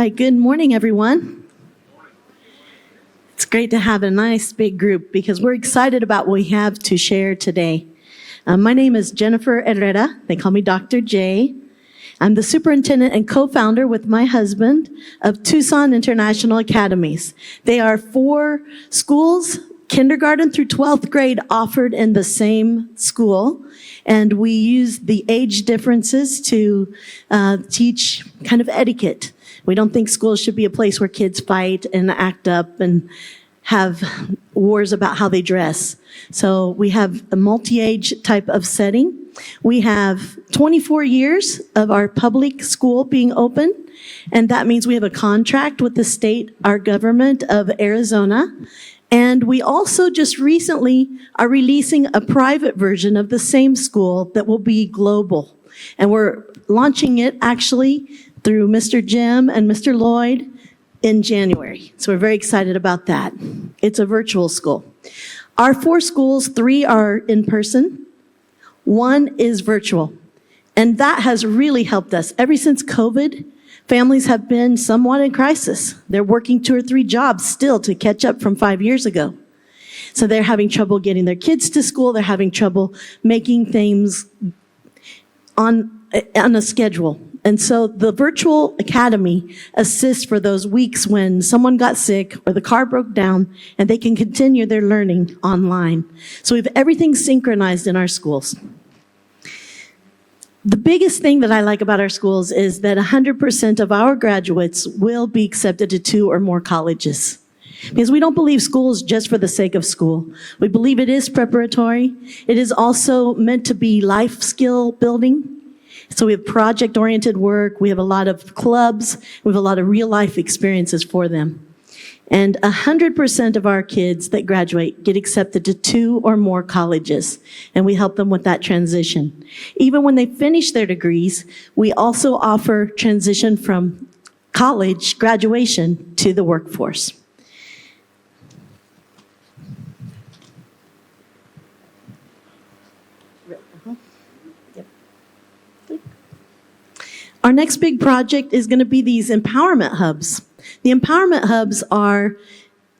right, good morning, everyone. It's great to have a nice big group because we're excited about what we have to share today. My name is Jennifer Herrera. They call me Dr. J. I'm the superintendent and co-founder with my husband of Tucson International Academies. They are 4 schools, kindergarten through 12th grade, offered in the same school. And we use the age differences to teach kind of etiquette. We don't think schools should be a place where kids fight and act up and have wars about how they dress. So we have a multi-age type of setting. We have 24 years of our public school being open, and that means we have a contract with the state, our government of Arizona. And we also just recently are releasing a private version of the same school that will be global. And we're launching it actually through Mr. Jim and Mr. Lloyd in January. So we're very excited about that. It's a virtual school. Our 4 schools, 3 are in person, 1 is virtual. And that has really helped us. Ever since COVID, families have been somewhat in crisis. They're working 2 or 3 jobs still to catch up from 5 years ago. So they're having trouble getting their kids to school. They're having trouble making things on a schedule. And so the virtual academy assists for those weeks when someone got sick or the car broke down, and they can continue their learning online. So we have everything synchronized in our schools. The biggest thing that I like about our schools is that 100% of our graduates will be accepted to 2 or more colleges. Because we don't believe school is just for the sake of school. We believe it is preparatory. It is also meant to be life skill building. So we have project-oriented work, we have a lot of clubs, we have a lot of real-life experiences for them. And 100% of our kids that graduate get accepted to 2 or more colleges, and we help them with that transition. Even when they finish their degrees, we also offer transition from college graduation to the workforce. Our next big project is going to be these empowerment hubs. The empowerment hubs are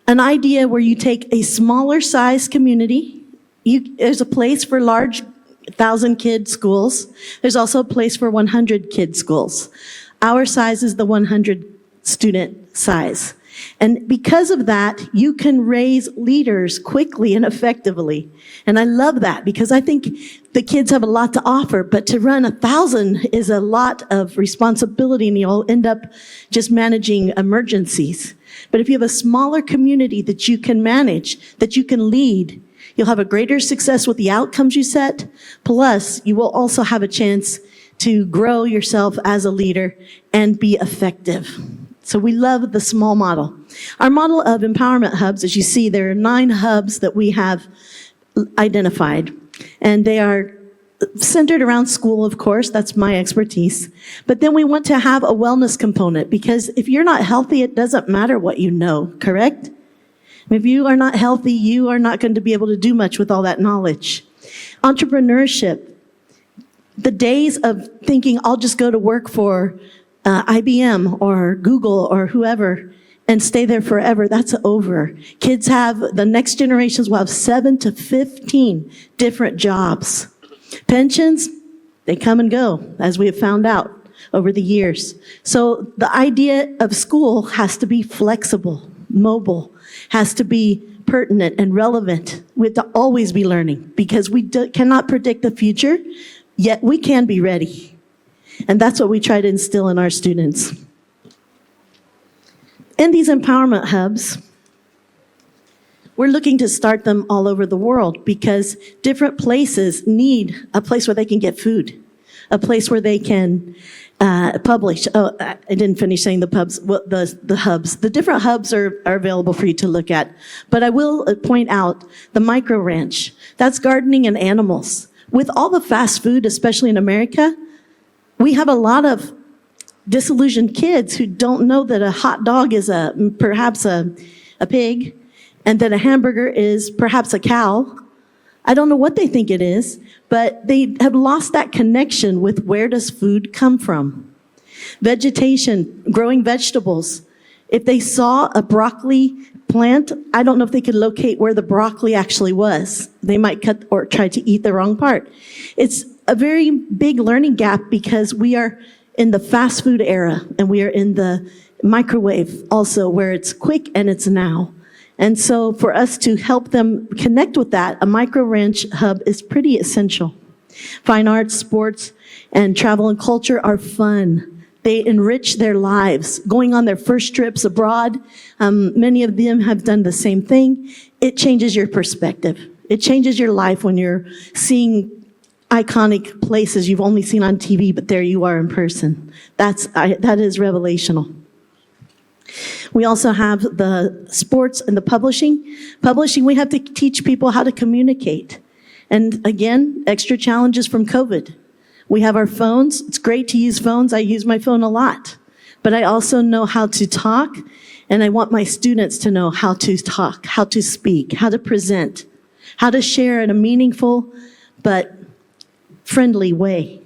an idea where you take a smaller size community. There's a place for large 1,000-kid schools. There's also a place for 100-kid schools. Our size is the 100-student size. And because of that, you can raise leaders quickly and effectively. And I love that because I think the kids have a lot to offer, but to run 1,000 is a lot of responsibility, and you'll end up just managing emergencies. But if you have a smaller community that you can manage, that you can lead, you'll have a greater success with the outcomes you set. Plus, you will also have a chance to grow yourself as a leader and be effective. So we love the small model. Our model of empowerment hubs, as you see, there are 9 hubs that we have identified. And they are centered around school, of course, that's my expertise. But then we want to have a wellness component, because if you're not healthy, it doesn't matter what you know, correct? If you are not healthy, you are not going to be able to do much with all that knowledge. Entrepreneurship, the days of thinking, I'll just go to work for IBM or Google or whoever and stay there forever, that's over. Kids the next generations will have 7 to 15 different jobs. Pensions, they come and go, as we have found out over the years. So the idea of school has to be flexible, mobile, has to be pertinent and relevant. We have to always be learning, because we cannot predict the future, yet we can be ready. And that's what we try to instill in our students. In these empowerment hubs, we're looking to start them all over the world, because different places need a place where they can get food, a place where they can publish. Oh, I didn't finish saying the hubs. The different hubs are available for you to look at. But I will point out the micro ranch. That's gardening and animals. With all the fast food, especially in America, we have a lot of disillusioned kids who don't know that a hot dog is perhaps a pig, and that a hamburger is perhaps a cow. I don't know what they think it is, but they have lost that connection with where does food come from. Vegetation, growing vegetables. If they saw a broccoli plant, I don't know if they could locate where the broccoli actually was. They might cut or try to eat the wrong part. It's a very big learning gap because we are in the fast food era and we are in the microwave also, where it's quick and it's now. And so for us to help them connect with that, a micro ranch hub is pretty essential. Fine arts, sports, and travel and culture are fun. They enrich their lives, going on their first trips abroad. Many of them have done the same thing. It changes your perspective. It changes your life when you're seeing iconic places you've only seen on TV, but there you are in person. That is revelational. We also have the sports and the publishing. Publishing, we have to teach people how to communicate. And again, extra challenges from COVID. We have our phones. It's great to use phones. I use my phone a lot. But I also know how to talk, and I want my students to know how to talk, how to speak, how to present, how to share in a meaningful but friendly way.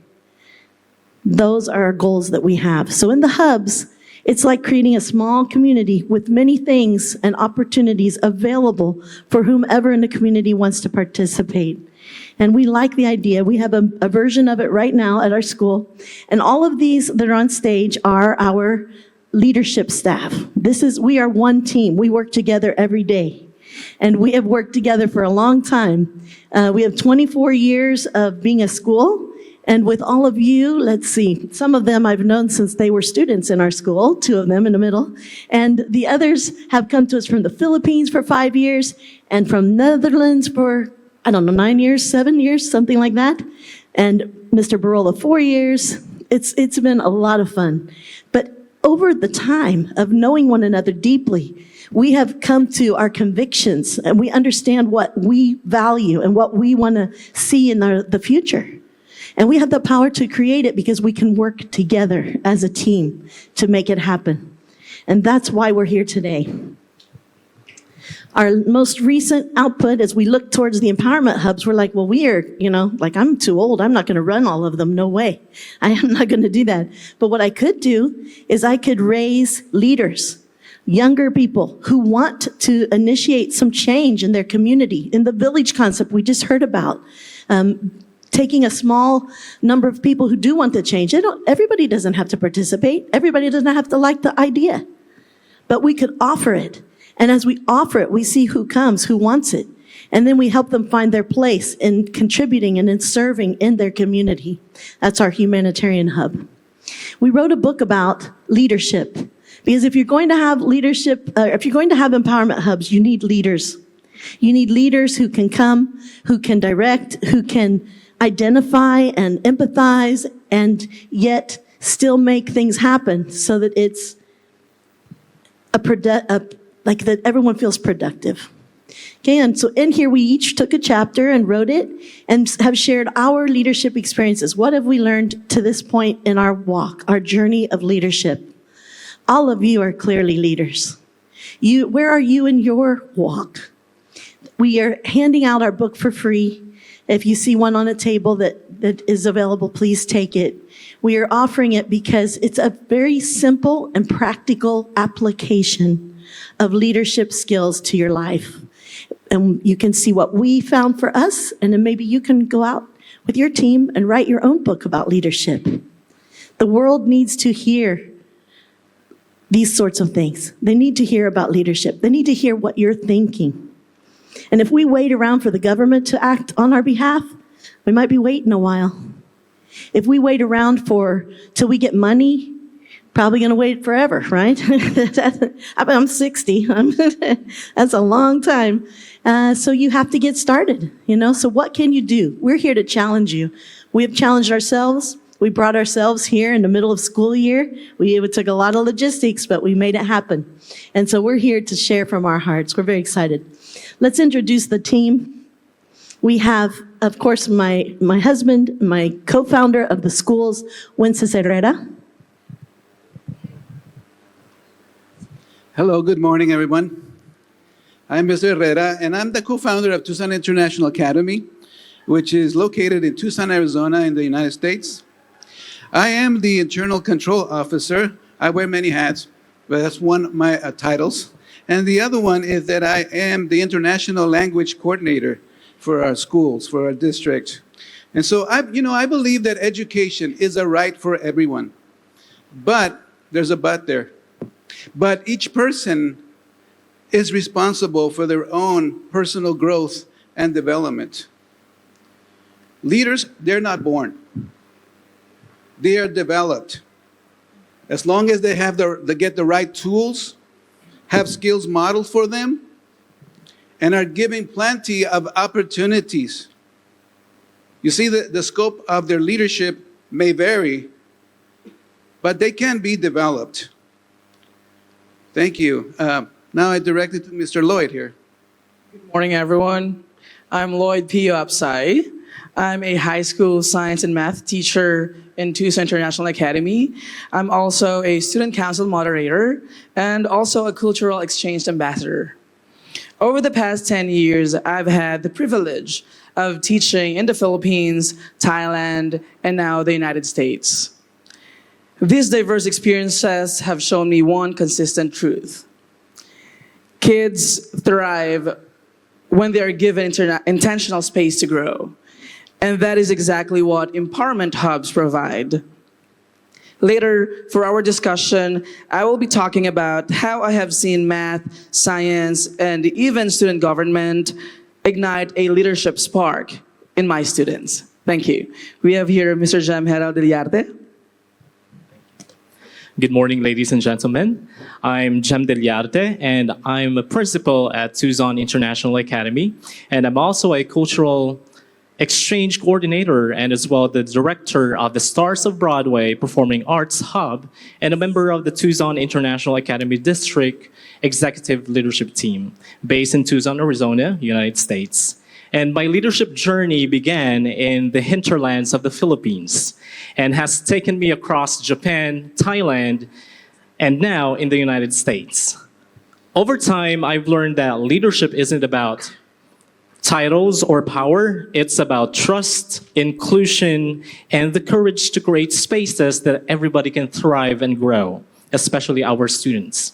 Those are our goals that we have. So in the hubs, it's like creating a small community with many things and opportunities available for whomever in the community wants to participate. And we like the idea. We have a version of it right now at our school. And all of these that are on stage are our leadership staff. We are one team. We work together every day. And we have worked together for a long time. We have 24 years of being a school. And with all of you, let's see, some of them I've known since they were students in our school, 2 of them in the middle. And the others have come to us from the Philippines for 5 years and from Netherlands for, 9 years, 7 years, something like that. And Mr. Barola, 4 years. It's been a lot of fun. But over the time of knowing one another deeply, we have come to our convictions and we understand what we value and what we want to see in the future. And we have the power to create it because we can work together as a team to make it happen. And that's why we're here today. Our most recent output, as we look towards the empowerment hubs, we're like, well, we are, I'm too old. I'm not going to run all of them. No way. I am not going to do that. But what I could do is I could raise leaders, younger people who want to initiate some change in their community, in the village concept we just heard about. Taking a small number of people who do want to change. Everybody doesn't have to participate. Everybody doesn't have to like the idea. But we could offer it. And as we offer it, we see who comes, who wants it. And then we help them find their place in contributing and in serving in their community. That's our humanitarian hub. We wrote a book about leadership. Because if you're going to have leadership, if you're going to have empowerment hubs, you need leaders. You need leaders who can come, who can direct, who can identify and empathize, and yet still make things happen so that it's like that everyone feels productive. Okay, and so in here we each took a chapter and wrote it and have shared our leadership experiences. What have we learned to this point in our walk, our journey of leadership? All of you are clearly leaders. Where are you in your walk? We are handing out our book for free. If you see one on a table that is available, please take it. We are offering it because it's a very simple and practical application of leadership skills to your life. And you can see what we found for us, and then maybe you can go out with your team and write your own book about leadership. The world needs to hear these sorts of things. They need to hear about leadership. They need to hear what you're thinking. And if we wait around for the government to act on our behalf, we might be waiting a while. If we wait around till we get money, probably going to wait forever, right? I'm 60. That's a long time. So you have to get started, So what can you do? We're here to challenge you. We have challenged ourselves. We brought ourselves here in the middle of school year. It took a lot of logistics, but we made it happen. And so we're here to share from our hearts. We're very excited. Let's introduce the team. We have, of course, my husband, my co-founder of the schools, Wences Herrera. Hello, good morning, everyone. I'm Mr. Herrera, and I'm the co-founder of Tucson International Academy, which is located in Tucson, Arizona, in the United States. I am the internal control officer. I wear many hats, but that's one of my titles. And the other one is that I am the international language coordinator for our schools, for our district. And so I believe that education is a right for everyone. But there's a but there. But each person is responsible for their own personal growth and development. Leaders, they're not born. They are developed. As long as they get the right tools, have skills modeled for them, and are given plenty of opportunities. You see, the scope of their leadership may vary, but they can be developed. Thank you. Now I direct it to Mr. Lloyd here. Good morning, everyone. I'm Lloyd Pio Apsai. I'm a high school science and math teacher in Tucson International Academy. I'm also a student council moderator and also a cultural exchange ambassador. Over the past 10 years, I've had the privilege of teaching in the Philippines, Thailand, and now the United States. These diverse experiences have shown me one consistent truth. Kids thrive when they are given intentional space to grow. And that is exactly what empowerment hubs provide. Later, for our discussion, I will be talking about how I have seen math, science, and even student government ignite a leadership spark in my students. Thank you. We have here Mr. Jem Herald Deliarte. Good morning, ladies and gentlemen. I'm Jem Deliarte, and I'm a principal at Tucson International Academy, and I'm also a cultural exchange coordinator and as well the director of the Stars of Broadway Performing Arts Hub and a member of the Tucson International Academy District Executive Leadership Team based in Tucson, Arizona, United States. And my leadership journey began in the hinterlands of the Philippines and has taken me across Japan, Thailand, and now in the United States. Over time, I've learned that leadership isn't about titles or power. It's about trust, inclusion, and the courage to create spaces that everybody can thrive and grow, especially our students.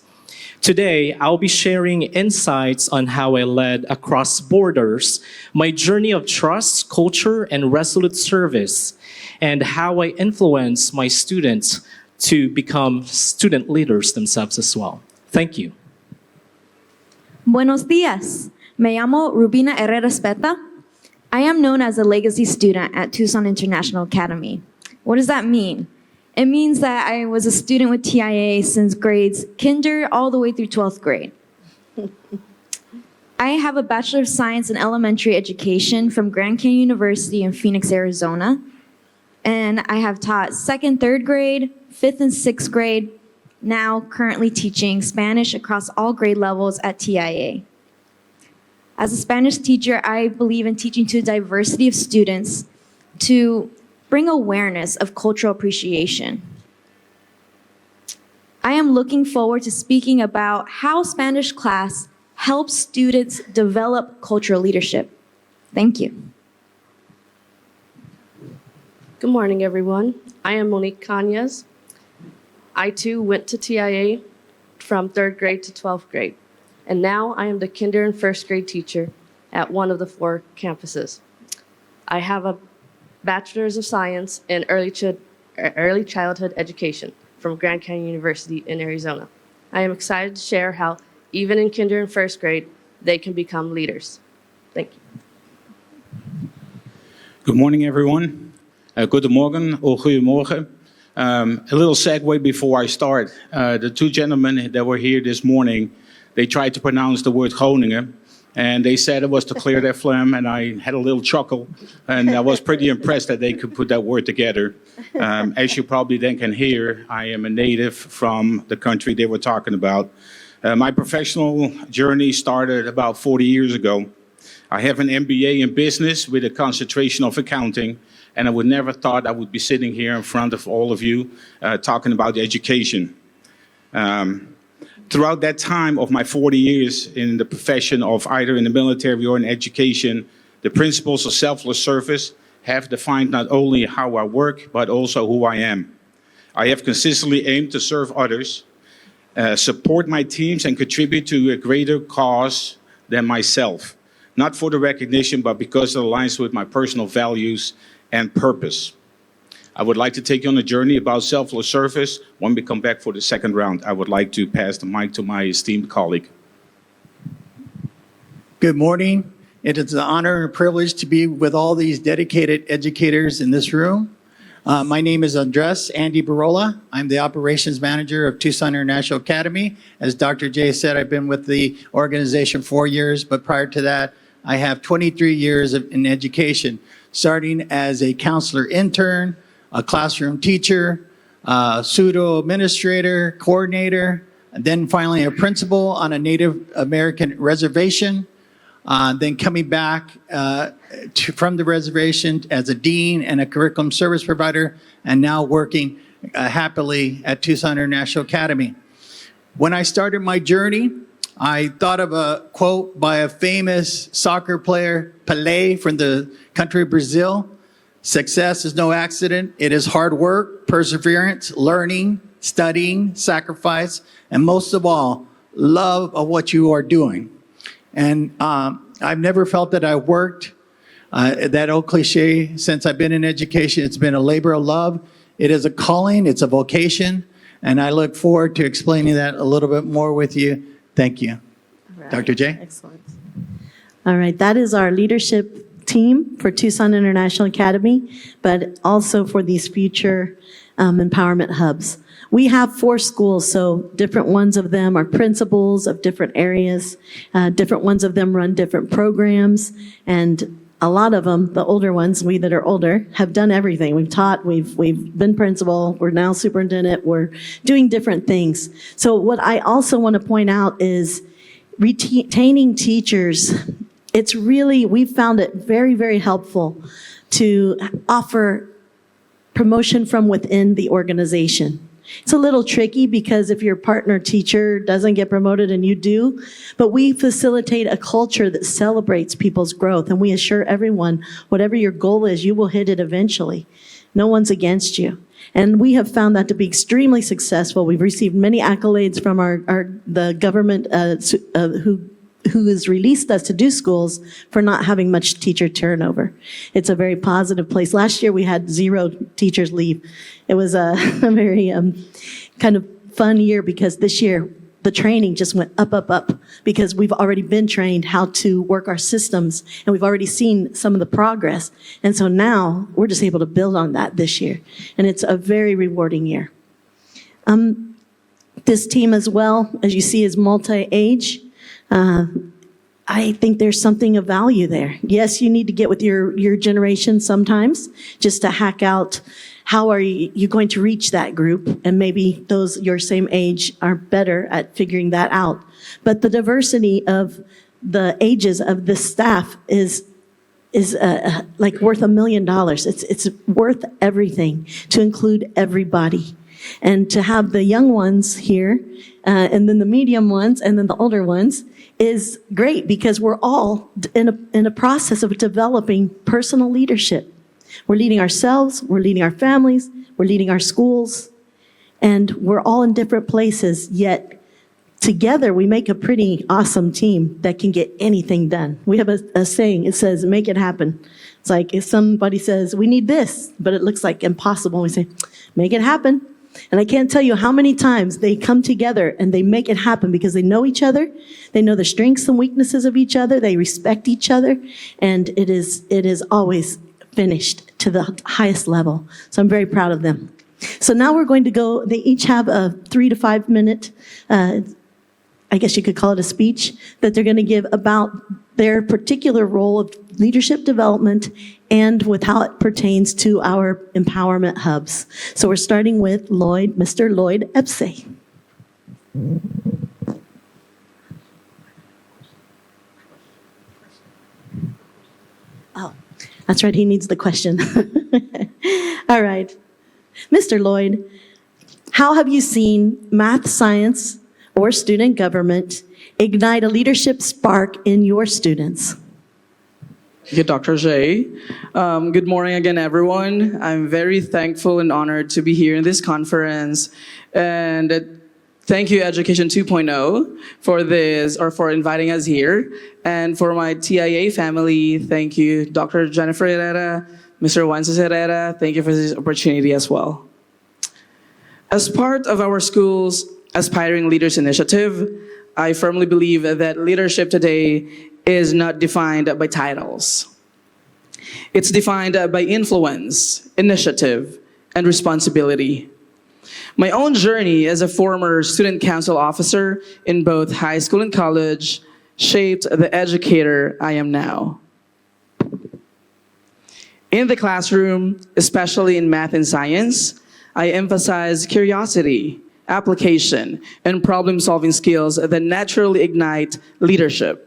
Today, I'll be sharing insights on how I led across borders, my journey of trust, culture, and resolute service, and how I influence my students to become student leaders themselves as well. Thank you. Buenos días. Me llamo Rubina Herrera Espeta. I am known as a legacy student at Tucson International Academy. What does that mean? It means that I was a student with TIA since grades kinder all the way through 12th grade. I have a Bachelor of Science in Elementary Education from Grand Canyon University in Phoenix, Arizona. And I have taught 2nd, 3rd grade, 5th and 6th grade, now currently teaching Spanish across all grade levels at TIA. As a Spanish teacher, I believe in teaching to a diversity of students to bring awareness of cultural appreciation. I am looking forward to speaking about how Spanish class helps students develop cultural leadership. Thank you. Good morning, everyone. I am Monique Cañas. I too went to TIA from 3rd grade to 12th grade. And now I am the kinder and 1st grade teacher at one of the 4 campuses. I have a Bachelor's of Science in Early Childhood Education from Grand Canyon University in Arizona. I am excited to share how, even in kinder and 1st grade, they can become leaders. Thank you. Good morning, everyone. Goedemorgen or goedemorgen. A little segue before I start. The 2 gentlemen that were here this morning, they tried to pronounce the word Groningen, and they said it was to clear their phlegm, and I had a little chuckle, and I was pretty impressed that they could put that word together. As you probably then can hear, I am a native from the country they were talking about. My professional journey started about 40 years ago. I have an MBA in business with a concentration of accounting, and I would never thought I would be sitting here in front of all of you talking about education. Throughout that time of my 40 years in the profession of either in the military or in education, the principles of selfless service have defined not only how I work, but also who I am. I have consistently aimed to serve others, support my teams, and contribute to a greater cause than myself. Not for the recognition, but because it aligns with my personal values and purpose. I would like to take you on a journey about selfless service. When we come back for the second round, I would like to pass the mic to my esteemed colleague. Good morning. It is an honor and a privilege to be with all these dedicated educators in this room. My name is Andres Andy Barola. I'm the operations manager of Tucson International Academy. As Dr. J said, I've been with the organization 4 years, but prior to that, I have 23 years in education, starting as a counselor intern, a classroom teacher, pseudo administrator, coordinator, and then finally a principal on a Native American reservation. Then coming back from the reservation as a dean and a curriculum service provider, and now working happily at Tucson International Academy. When I started my journey, I thought of a quote by a famous soccer player, Pelé, from the country of Brazil. Success is no accident. It is hard work, perseverance, learning, studying, sacrifice, and most of all, love of what you are doing. And I've never felt that I worked, that old cliche, since I've been in education. It's been a labor of love. It is a calling, it's a vocation, and I look forward to explaining that a little bit more with you. Thank you. Right. Dr. J? Excellent. All right, that is our leadership team for Tucson International Academy, but also for these future empowerment hubs. We have 4 schools, so different ones of them are principals of different areas. Different ones of them run different programs, and a lot of them, the older ones, we that are older, have done everything. We've taught, we've been principal, we're now superintendent, we're doing different things. So what I also want to point out is retaining teachers. It's really, we've found it very, very helpful to offer promotion from within the organization. It's a little tricky because if your partner teacher doesn't get promoted and you do, but we facilitate a culture that celebrates people's growth, and we assure everyone, whatever your goal is, you will hit it eventually. No one's against you. And we have found that to be extremely successful. We've received many accolades from the government who has released us to do schools for not having much teacher turnover. It's a very positive place. Last year we had 0 teachers leave. It was a very kind of fun year because this year the training just went up because we've already been trained how to work our systems, and we've already seen some of the progress. And so now we're just able to build on that this year. And it's a very rewarding year. This team as well, as you see, is multi-age. I think there's something of value there. Yes, you need to get with your generation sometimes just to hack out how are you going to reach that group, and maybe those your same age are better at figuring that out. But the diversity of the ages of the staff is like worth $1 million. It's worth everything to include everybody. And to have the young ones here, and then the medium ones, and then the older ones, is great because we're all in a process of developing personal leadership. We're leading ourselves, we're leading our families, we're leading our schools, and we're all in different places, yet together we make a pretty awesome team that can get anything done. We have a saying, it says, make it happen. It's like if somebody says, we need this, but it looks like impossible, we say, make it happen. And I can't tell you how many times they come together and they make it happen because they know each other, they know the strengths and weaknesses of each other, they respect each other, and it is always finished to the highest level. So I'm very proud of them. So now we're going to go, they each have a 3 to 5 minute, I guess you could call it a speech, that they're going to give about their particular role of leadership development and with how it pertains to our empowerment hubs. So we're starting with Mr. Lloyd Epsey. Oh, that's right, he needs the question. All right. Mr. Lloyd, how have you seen math, science, or student government ignite a leadership spark in your students? Thank you, Dr. J. Good morning again, everyone. I'm very thankful and honored to be here in this conference. And thank you, Education 2.0, for this, or for inviting us here. And for my TIA family, thank you, Dr. Jennifer Herrera, Mr. Wences Herrera. Thank you for this opportunity as well. As part of our school's Aspiring Leaders Initiative, I firmly believe that leadership today is not defined by titles. It's defined by influence, initiative, and responsibility. My own journey as a former student council officer in both high school and college shaped the educator I am now. In the classroom, especially in math and science, I emphasize curiosity, application, and problem-solving skills that naturally ignite leadership.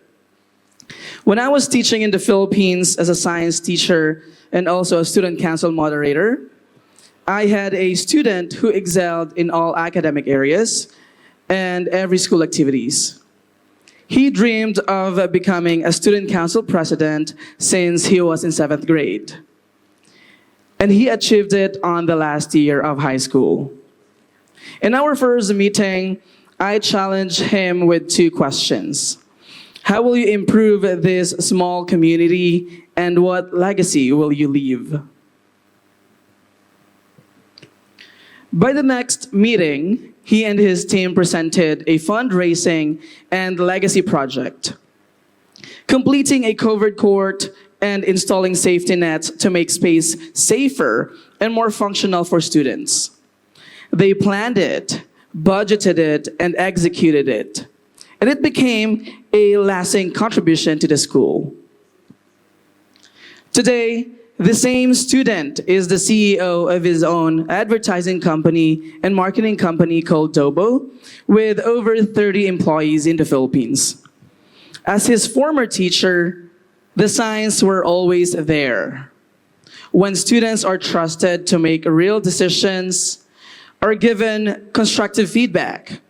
When I was teaching in the Philippines as a science teacher and also a student council moderator, I had a student who excelled in all academic areas and every school activities. He dreamed of becoming a student council president since he was in 7th grade. And he achieved it on the last year of high school. In our first meeting, I challenged him with 2 questions. How will you improve this small community, and what legacy will you leave? By the next meeting, he and his team presented a fundraising and legacy project, completing a covered court and installing safety nets to make space safer and more functional for students. They planned it, budgeted it, and executed it. And it became a lasting contribution to the school. Today, the same student is the CEO of his own advertising company and marketing company called Dobo, with over 30 employees in the Philippines. As his former teacher, the signs were always there. When students are trusted to make real decisions, are given constructive feedback,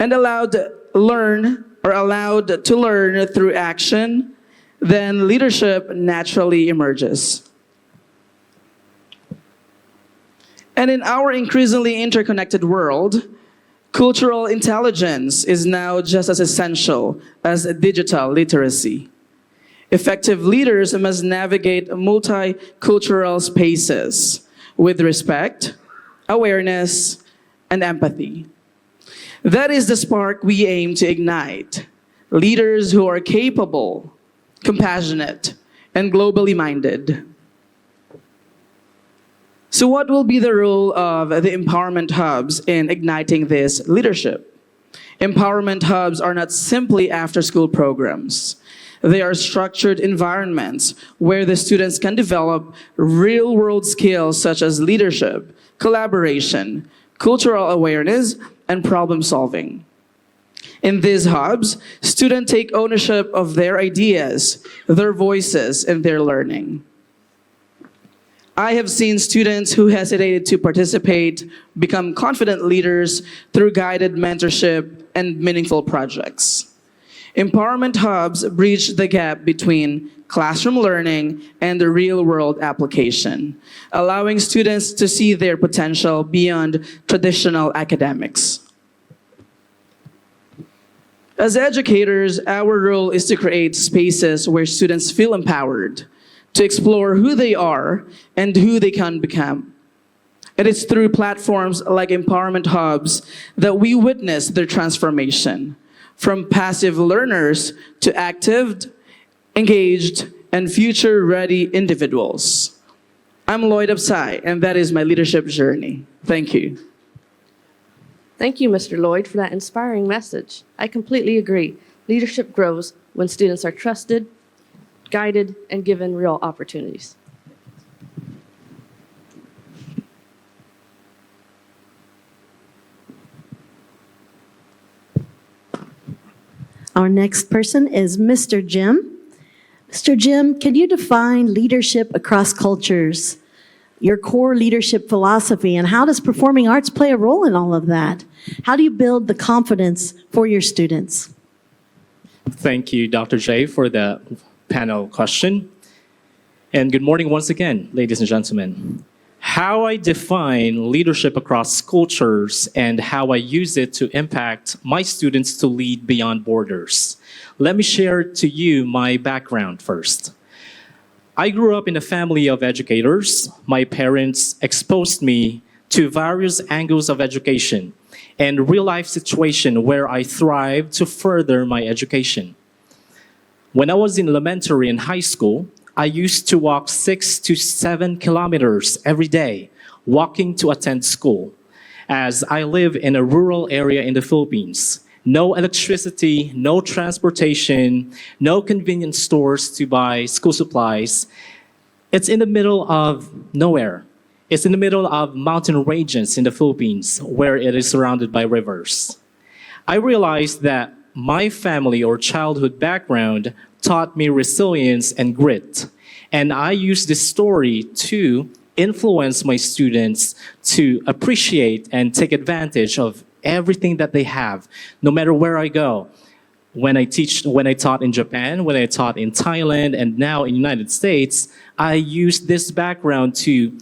and allowed to learn through action, then leadership naturally emerges. And in our increasingly interconnected world, cultural intelligence is now just as essential as digital literacy. Effective leaders must navigate multicultural spaces with respect, awareness, and empathy. That is the spark we aim to ignite. Leaders who are capable, compassionate, and globally minded. So what will be the role of the empowerment hubs in igniting this leadership? Empowerment hubs are not simply after-school programs. They are structured environments where the students can develop real-world skills such as leadership, collaboration, cultural awareness, and problem solving. In these hubs, students take ownership of their ideas, their voices, and their learning. I have seen students who hesitated to participate become confident leaders through guided mentorship and meaningful projects. Empowerment hubs bridge the gap between classroom learning and the real-world application, allowing students to see their potential beyond traditional academics. As educators, our role is to create spaces where students feel empowered to explore who they are and who they can become. It is through platforms like Empowerment Hubs that we witness their transformation, from passive learners to active, engaged, and future-ready individuals. I'm Lloyd Absai, and that is my leadership journey. Thank you. Thank you, Mr. Lloyd, for that inspiring message. I completely agree. Leadership grows when students are trusted, guided, and given real opportunities. Our next person is Mr. Jim. Mr. Jim, can you define leadership across cultures, your core leadership philosophy, and how does performing arts play a role in all of that? How do you build the confidence for your students? Thank you, Dr. J, for the panel question. And good morning once again, ladies and gentlemen. How I define leadership across cultures and how I use it to impact my students to lead beyond borders. Let me share to you my background first. I grew up in a family of educators. My parents exposed me to various angles of education and real-life situation where I thrived to further my education. When I was in elementary and high school, I used to walk 6 to 7 kilometers every day, walking to attend school, as I live in a rural area in the Philippines. No electricity, no transportation, no convenience stores to buy school supplies. It's in the middle of nowhere. It's in the middle of mountain ranges in the Philippines, where it is surrounded by rivers. I realized that my family or childhood background taught me resilience and grit. And I use this story to influence my students to appreciate and take advantage of everything that they have, no matter where I go. When I taught in Japan, when I taught in Thailand, and now in the United States, I use this background to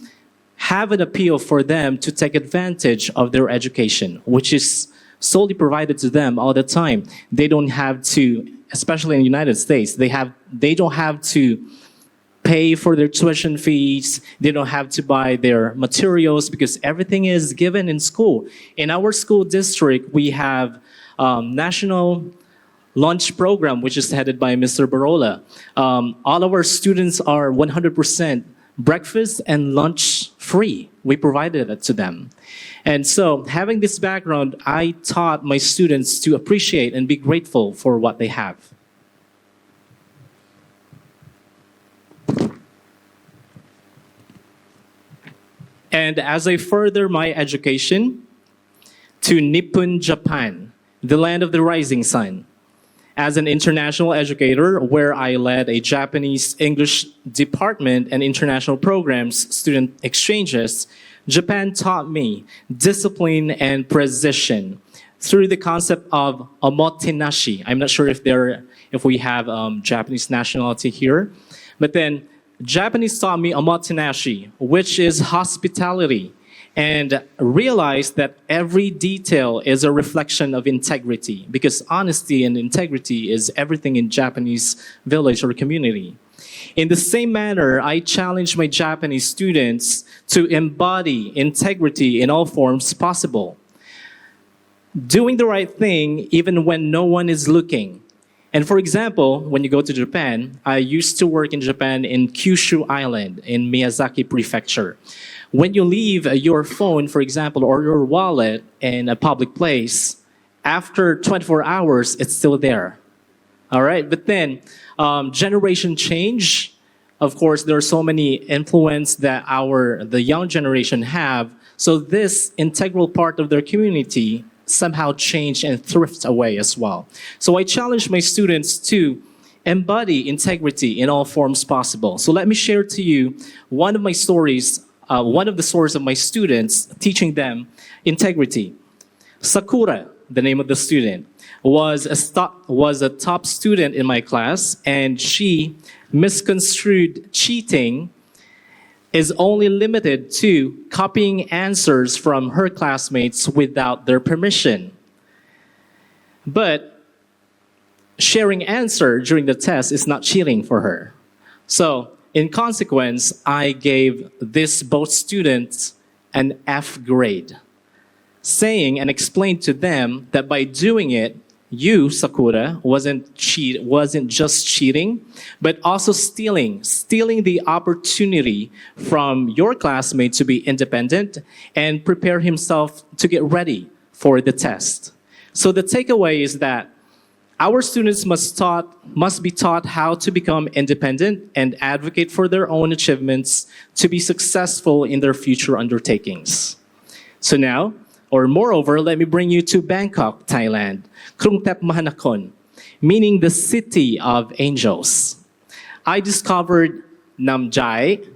have an appeal for them to take advantage of their education, which is solely provided to them all the time. They don't have to, especially in the United States, they don't have to pay for their tuition fees. They don't have to buy their materials because everything is given in school. In our school district, we have national lunch program, which is headed by Mr. Barola. All of our students are 100% breakfast and lunch free. We provided it to them. And so having this background, I taught my students to appreciate and be grateful for what they have. And as I further my education to Nippon, Japan, the land of the rising sun, as an international educator where I led a Japanese English department and international programs, student exchanges, Japan taught me discipline and precision through the concept of omotenashi. I'm not sure if we have Japanese nationality here, but then Japanese taught me omotenashi, which is hospitality, and realized that every detail is a reflection of integrity, because honesty and integrity is everything in Japanese village or community. In the same manner, I challenge my Japanese students to embody integrity in all forms possible. Doing the right thing even when no one is looking. And for example, when you go to Japan, I used to work in Japan in Kyushu Island in Miyazaki Prefecture. When you leave your phone, for example, or your wallet in a public place, after 24 hours, it's still there. All right, but then generation change. Of course, there are so many influence that the young generation have. So this integral part of their community somehow change and thrift away as well. So I challenge my students to embody integrity in all forms possible. So let me share to you one of my stories, one of the stories of my students teaching them integrity. Sakura, the name of the student, was a top student in my class, and she misconstrued cheating is only limited to copying answers from her classmates without their permission. But sharing answer during the test is not cheating for her. So in consequence, I gave both students an F grade, saying and explained to them that by doing it, you, Sakura, wasn't just cheating, but also stealing the opportunity from your classmate to be independent and prepare himself to get ready for the test. So the takeaway is that our students must be taught how to become independent and advocate for their own achievements to be successful in their future undertakings. So now, or moreover, let me bring you to Bangkok, Thailand, Krungthep Mahanakon, meaning the city of angels. I discovered Namjai,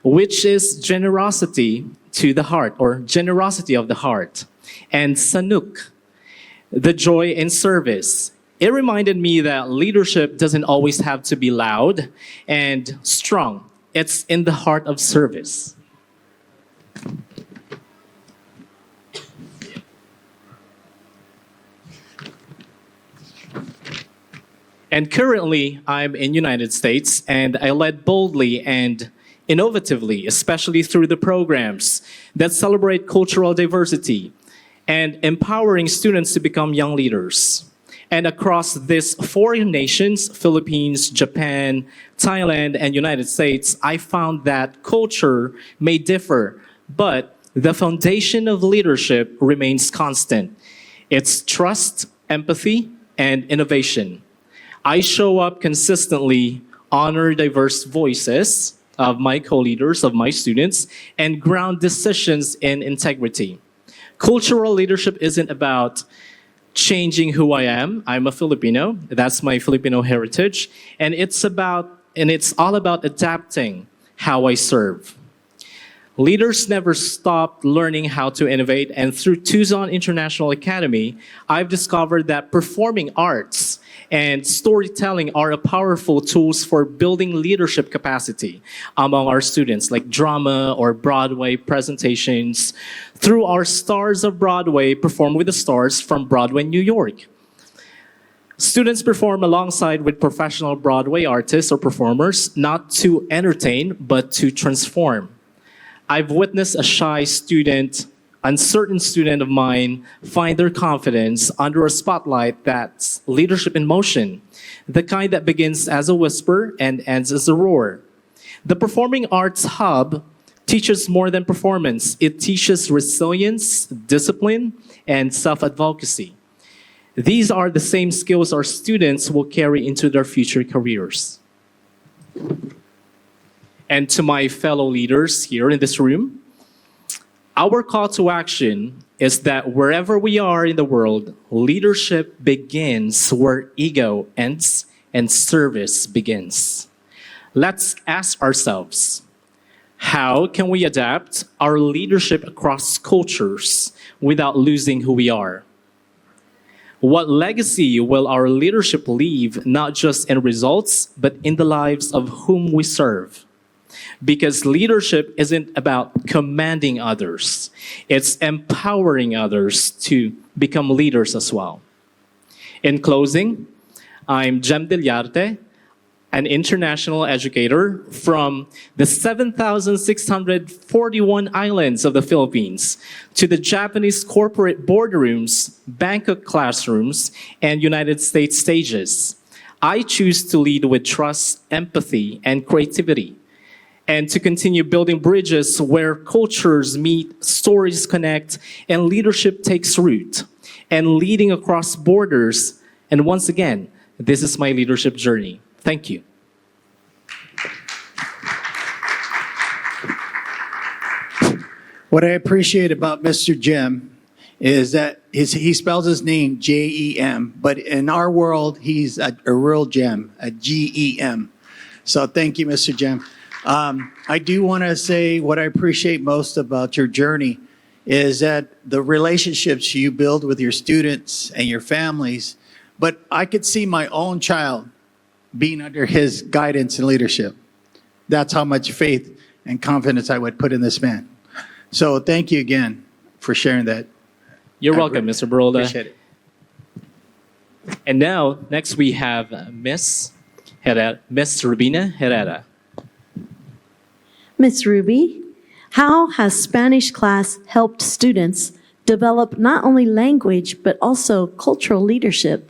which is generosity to the heart, or generosity of the heart, and Sanuk, the joy in service. It reminded me that leadership doesn't always have to be loud and strong. It's in the heart of service. And currently, I'm in United States, and I led boldly and innovatively, especially through the programs that celebrate cultural diversity and empowering students to become young leaders. And across these four nations, Philippines, Japan, Thailand, and United States, I found that culture may differ, but the foundation of leadership remains constant. It's trust, empathy, and innovation. I show up consistently, honor diverse voices of my co-leaders, of my students, and ground decisions in integrity. Cultural leadership isn't about changing who I am. I'm a Filipino. That's my Filipino heritage. And it's all about adapting how I serve. Leaders never stop learning how to innovate, and through Tucson International Academy, I've discovered that performing arts and storytelling are powerful tools for building leadership capacity among our students, like drama or Broadway presentations. Through our Stars of Broadway, Perform with the Stars from Broadway, New York. Students perform alongside with professional Broadway artists or performers, not to entertain, but to transform. I've witnessed a shy student, uncertain student of mine, find their confidence under a spotlight that's leadership in motion, the kind that begins as a whisper and ends as a roar. The Performing Arts Hub teaches more than performance. It teaches resilience, discipline, and self-advocacy. These are the same skills our students will carry into their future careers. And to my fellow leaders here in this room, our call to action is that wherever we are in the world, leadership begins where ego ends and service begins. Let's ask ourselves, how can we adapt our leadership across cultures without losing who we are? What legacy will our leadership leave, not just in results, but in the lives of whom we serve? Because leadership isn't about commanding others. It's empowering others to become leaders as well. In closing, I'm Jem Del Llarte, an international educator from the 7,641 islands of the Philippines to the Japanese corporate boardrooms, Bangkok classrooms, and United States stages. I choose to lead with trust, empathy, and creativity, and to continue building bridges where cultures meet, stories connect, and leadership takes root, and leading across borders. And once again, this is my leadership journey. Thank you. What I appreciate about Mr. Jem is that he spells his name J-E-M, but in our world, he's a real gem, a G-E-M. So thank you, Mr. Jem. I do want to say what I appreciate most about your journey is that the relationships you build with your students and your families, but I could see my own child being under his guidance and leadership. That's how much faith and confidence I would put in this man. So thank you again for sharing that. You're welcome, Mr. Barola. Appreciate it. And now, next we have Miss Rubina Herrera. Miss Ruby, how has Spanish class helped students develop not only language, but also cultural leadership?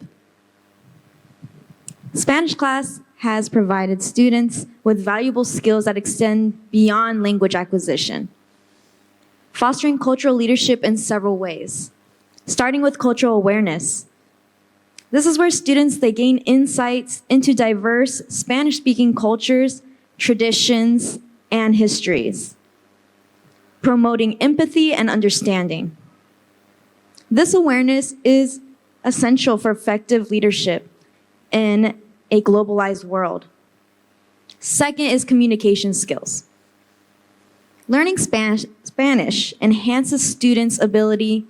Spanish class has provided students with valuable skills that extend beyond language acquisition, fostering cultural leadership in several ways, starting with cultural awareness. This is where students, they gain insights into diverse Spanish-speaking cultures, traditions, and histories, promoting empathy and understanding. This awareness is essential for effective leadership in a globalized world. Second is communication skills. Learning Spanish enhances students' ability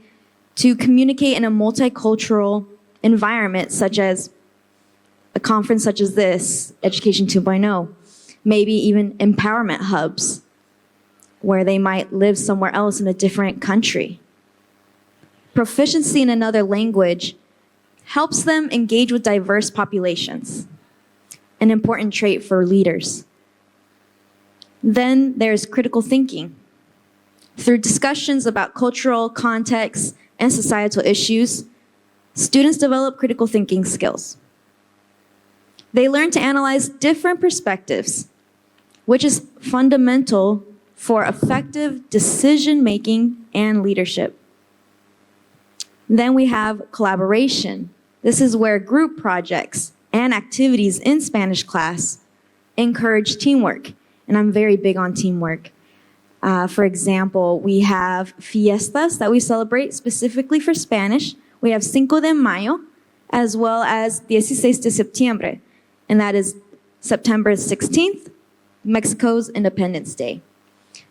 to communicate in a multicultural environment, such as a conference such as this, Education 2.0, maybe even empowerment hubs where they might live somewhere else in a different country. Proficiency in another language helps them engage with diverse populations, an important trait for leaders. Then there's critical thinking. Through discussions about cultural context and societal issues, students develop critical thinking skills. They learn to analyze different perspectives, which is fundamental for effective decision-making and leadership. Then we have collaboration. This is where group projects and activities in Spanish class encourage teamwork, and I'm very big on teamwork. For example, we have fiestas that we celebrate specifically for Spanish. We have Cinco de Mayo, as well as 16 de septiembre, and that is September 16th, Mexico's Independence Day.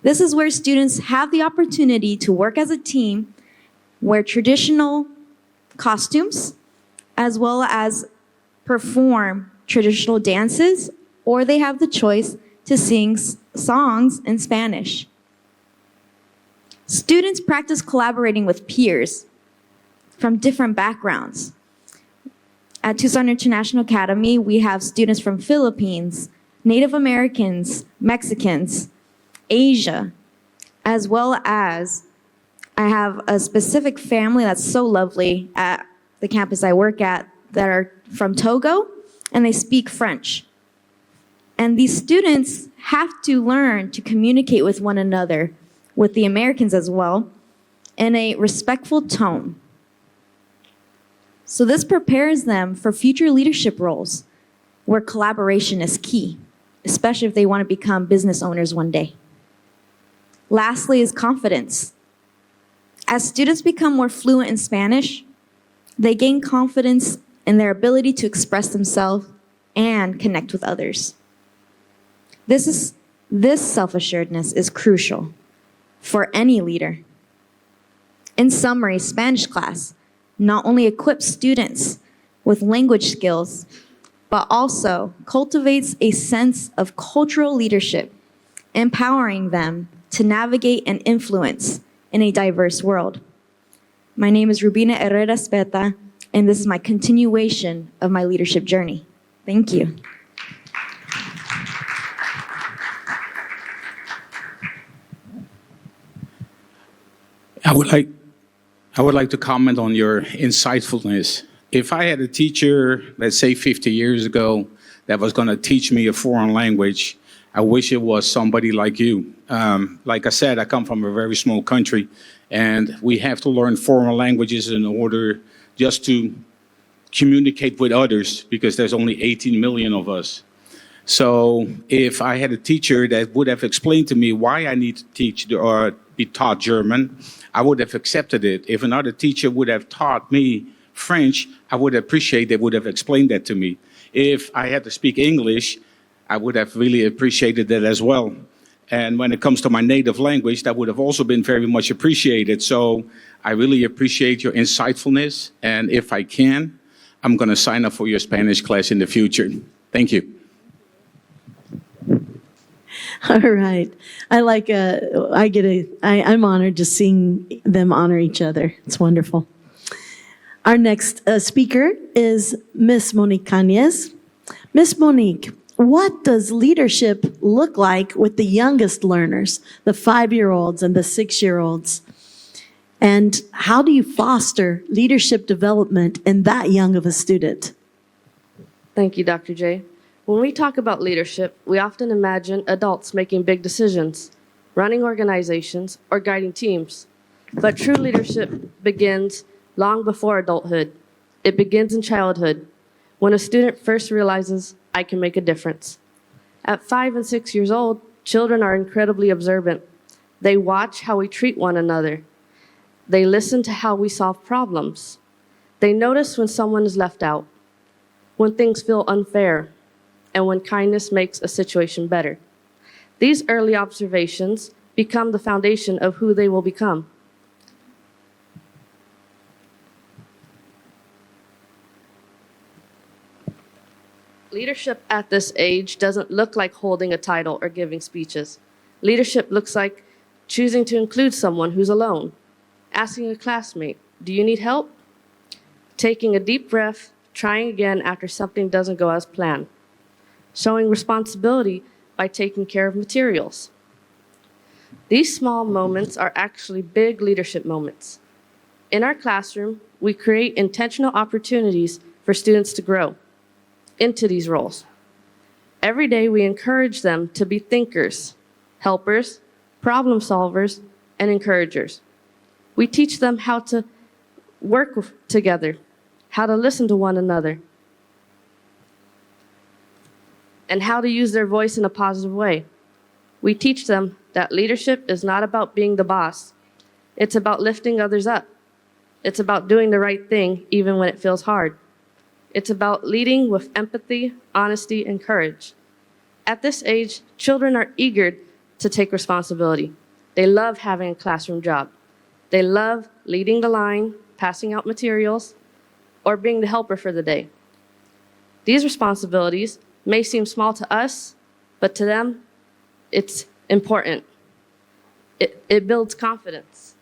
This is where students have the opportunity to work as a team, wear traditional costumes, as well as perform traditional dances, or they have the choice to sing songs in Spanish. Students practice collaborating with peers from different backgrounds. At Tucson International Academy, we have students from Philippines, Native Americans, Mexicans, Asia, as well as I have a specific family that's so lovely at the campus I work at that are from Togo, and they speak French. And these students have to learn to communicate with one another, with the Americans as well, in a respectful tone. So this prepares them for future leadership roles where collaboration is key, especially if they want to become business owners one day. Lastly is confidence. As students become more fluent in Spanish, they gain confidence in their ability to express themselves and connect with others. This self-assuredness is crucial for any leader. In summary, Spanish class not only equips students with language skills, but also cultivates a sense of cultural leadership, empowering them to navigate and influence in a diverse world. My name is Rubina Herrera Speta, and this is my continuation of my leadership journey. Thank you. I would like to comment on your insightfulness. If I had a teacher, let's say 50 years ago, that was going to teach me a foreign language, I wish it was somebody like you. Like I said, I come from a very small country, and we have to learn foreign languages in order just to communicate with others, because there's only 18 million of us. So if I had a teacher that would have explained to me why I need to teach or be taught German, I would have accepted it. If another teacher would have taught me French, I would appreciate they would have explained that to me. If I had to speak English, I would have really appreciated that as well. And when it comes to my native language, that would have also been very much appreciated. So I really appreciate your insightfulness. And if I can, I'm going to sign up for your Spanish class in the future. Thank you. All right. I'm honored just seeing them honor each other. It's wonderful. Our next speaker is Miss Monique Cañez. Miss Monique, what does leadership look like with the youngest learners, the 5-year-olds and the 6-year-olds? And how do you foster leadership development in that young of a student? Thank you, Dr. J. When we talk about leadership, we often imagine adults making big decisions, running organizations, or guiding teams. But true leadership begins long before adulthood. It begins in childhood, when a student first realizes, I can make a difference. At 5 and 6 years old, children are incredibly observant. They watch how we treat one another. They listen to how we solve problems. They notice when someone is left out, when things feel unfair, and when kindness makes a situation better. These early observations become the foundation of who they will become. Leadership at this age doesn't look like holding a title or giving speeches. Leadership looks like choosing to include someone who's alone, asking a classmate, "Do you need help?" Taking a deep breath, trying again after something doesn't go as planned. Showing responsibility by taking care of materials. These small moments are actually big leadership moments. In our classroom, we create intentional opportunities for students to grow into these roles. Every day, we encourage them to be thinkers, helpers, problem solvers, and encouragers. We teach them how to work together, how to listen to one another, and how to use their voice in a positive way. We teach them that leadership is not about being the boss. It's about lifting others up. It's about doing the right thing even when it feels hard. It's about leading with empathy, honesty, and courage. At this age, children are eager to take responsibility. They love having a classroom job. They love leading the line, passing out materials, or being the helper for the day. These responsibilities may seem small to us, but to them, it's important. It builds confidence.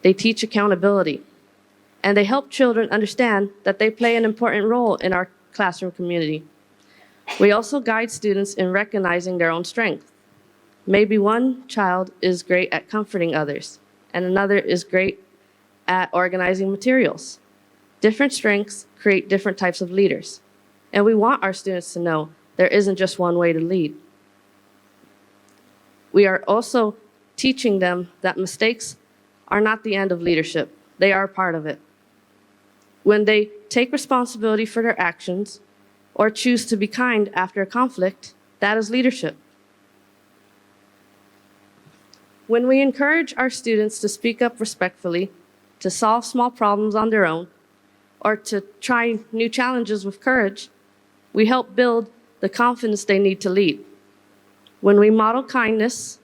They teach accountability, and they help children understand that they play an important role in our classroom community. We also guide students in recognizing their own strength. Maybe one child is great at comforting others, and another is great at organizing materials. Different strengths create different types of leaders, and we want our students to know there isn't just one way to lead. We are also teaching them that mistakes are not the end of leadership. They are part of it. When they take responsibility for their actions or choose to be kind after a conflict, that is leadership. When we encourage our students to speak up respectfully, to solve small problems on their own, or to try new challenges with courage, we help build the confidence they need to lead. When we model kindness,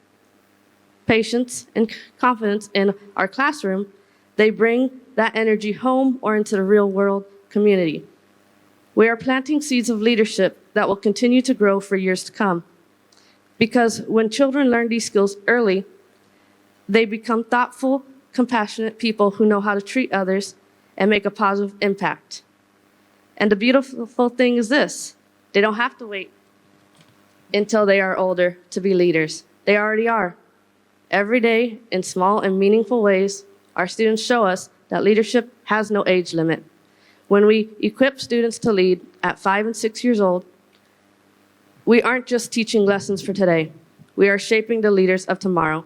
patience, and confidence in our classroom, they bring that energy home or into the real world community. We are planting seeds of leadership that will continue to grow for years to come. Because when children learn these skills early, they become thoughtful, compassionate people who know how to treat others and make a positive impact. And the beautiful thing is this: they don't have to wait until they are older to be leaders. They already are. Every day, in small and meaningful ways, our students show us that leadership has no age limit. When we equip students to lead at 5 and 6 years old, we aren't just teaching lessons for today. We are shaping the leaders of tomorrow.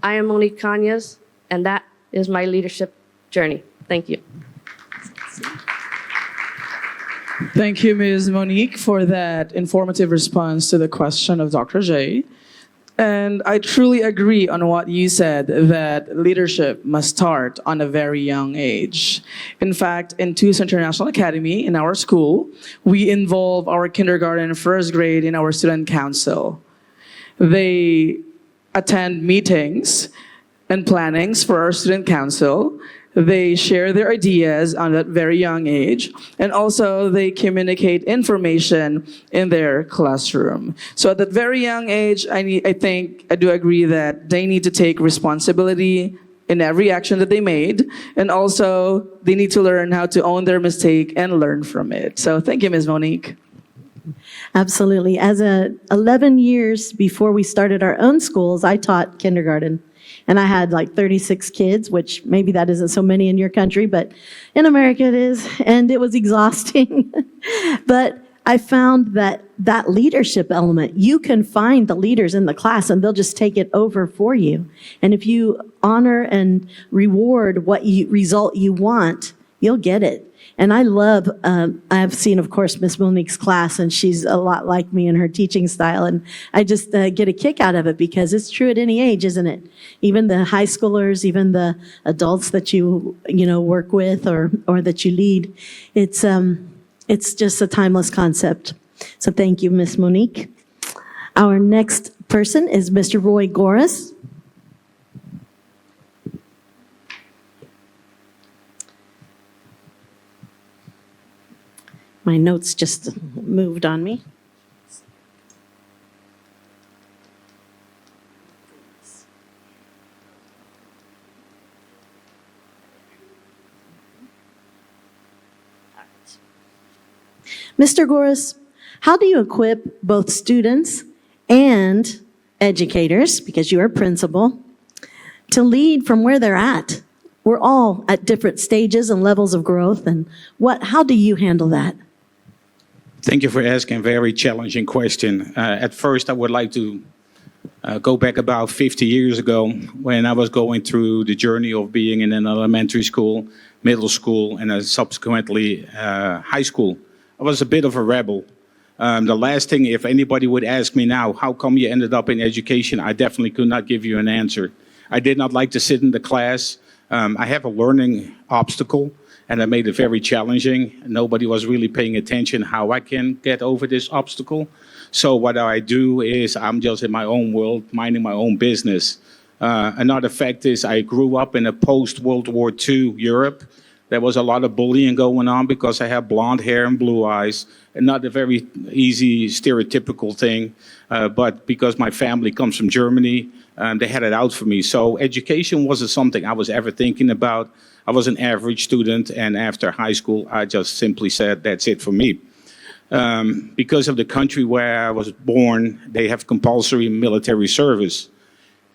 I am Monique Cañas, and that is my leadership journey. Thank you. Thank you, Ms. Monique, for that informative response to the question of Dr. J. And I truly agree on what you said, that leadership must start on a very young age. In fact, in Tucson International Academy, in our school, we involve our kindergarten and first grade in our student council. They attend meetings and plannings for our student council. They share their ideas on that very young age, and also they communicate information in their classroom. So at that very young age, I do agree that they need to take responsibility in every action that they made, and also they need to learn how to own their mistake and learn from it. So thank you, Ms. Monique. Absolutely. 11 years before we started our own schools, I taught kindergarten. And I had like 36 kids, which maybe that isn't so many in your country, but in America it is. And it was exhausting. But I found that leadership element, you can find the leaders in the class and they'll just take it over for you. And if you honor and reward what result you want, you'll get it. And I love, I've seen, of course, Miss Monique's class, and she's a lot like me in her teaching style. And I just get a kick out of it because it's true at any age, isn't it? Even the high schoolers, even the adults that you work with or that you lead, it's just a timeless concept. So thank you, Miss Monique. Our next person is Mr. Roy Goris. My notes just moved on me. Mr. Goris, how do you equip both students and educators, because you are principal, to lead from where they're at? We're all at different stages and levels of growth, and how do you handle that? Thank you for asking a very challenging question. At first, I would like to go back about 50 years ago when I was going through the journey of being in an elementary school, middle school, and subsequently high school. I was a bit of a rebel. The last thing, if anybody would ask me now, how come you ended up in education, I definitely could not give you an answer. I did not like to sit in the class. I have a learning obstacle, and I made it very challenging. Nobody was really paying attention how I can get over this obstacle. So what I do is I'm just in my own world, minding my own business. Another fact is I grew up in a post-World War II Europe. There was a lot of bullying going on because I have blonde hair and blue eyes, and not a very easy stereotypical thing, but because my family comes from Germany, they had it out for me. So education wasn't something I was ever thinking about. I was an average student, and after high school, I just simply said, that's it for me. Because of the country where I was born, they have compulsory military service.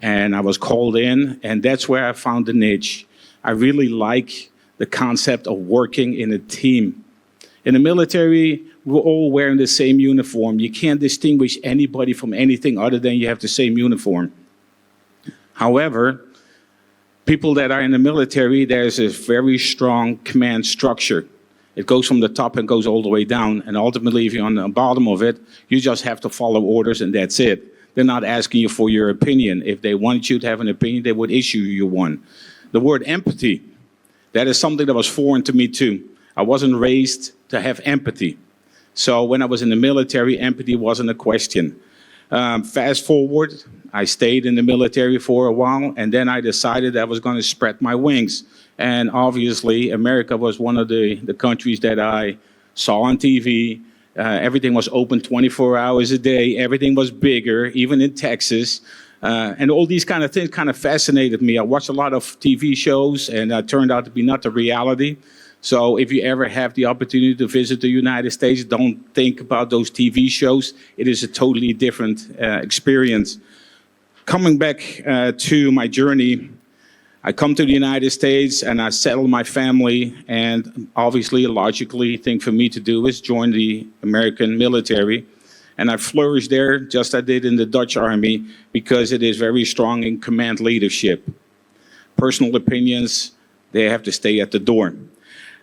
And I was called in, and that's where I found the niche. I really like the concept of working in a team. In the military, we're all wearing the same uniform. You can't distinguish anybody from anything other than you have the same uniform. However, people that are in the military, there's a very strong command structure. It goes from the top and goes all the way down, and ultimately, if you're on the bottom of it, you just have to follow orders, and that's it. They're not asking you for your opinion. If they wanted you to have an opinion, they would issue you one. The word empathy, that is something that was foreign to me too. I wasn't raised to have empathy. So when I was in the military, empathy wasn't a question. Fast forward, I stayed in the military for a while, and then I decided I was going to spread my wings. And obviously, America was one of the countries that I saw on TV. Everything was open 24 hours a day. Everything was bigger, even in Texas. And all these kind of things kind of fascinated me. I watched a lot of TV shows, and it turned out to be not the reality. So if you ever have the opportunity to visit the United States, don't think about those TV shows. It is a totally different experience. Coming back to my journey, I come to the United States and I settle my family, and obviously, logically, thing for me to do is join the American military. And I flourished there just as I did in the Dutch army because it is very strong in command leadership. Personal opinions, they have to stay at the door.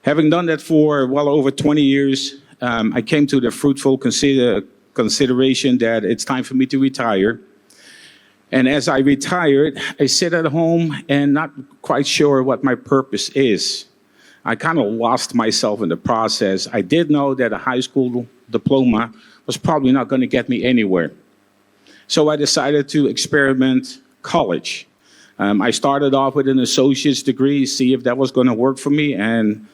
Having done that for well over 20 years, I came to the fruitful consideration that it's time for me to retire. And as I retired, I sit at home and not quite sure what my purpose is. I kind of lost myself in the process. I did know that a high school diploma was probably not going to get me anywhere. So I decided to experiment college. I started off with an associate's degree, see if that was going to work for me. And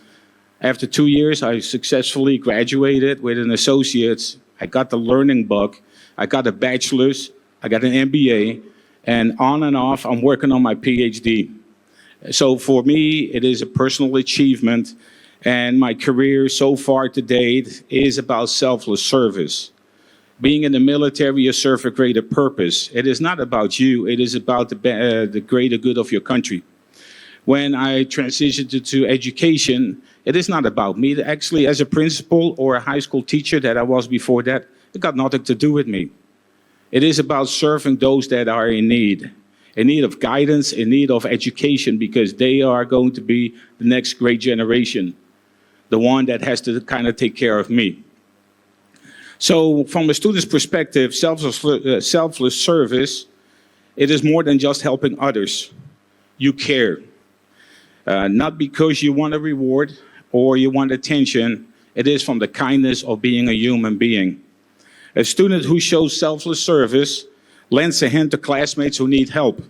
after 2 years, I successfully graduated with an associate's. I got the learning bug. I got a bachelor's. I got an MBA. And on and off, I'm working on my PhD. So for me, it is a personal achievement. And my career so far to date is about selfless service. Being in the military, you serve a greater purpose. It is not about you. It is about the greater good of your country. When I transitioned to education, it is not about me. Actually, as a principal or a high school teacher that I was before that, it got nothing to do with me. It is about serving those that are in need of guidance, in need of education, because they are going to be the next great generation, the one that has to kind of take care of me. So from a student's perspective, selfless service, it is more than just helping others. You care. Not because you want a reward or you want attention. It is from the kindness of being a human being. A student who shows selfless service lends a hand to classmates who need help,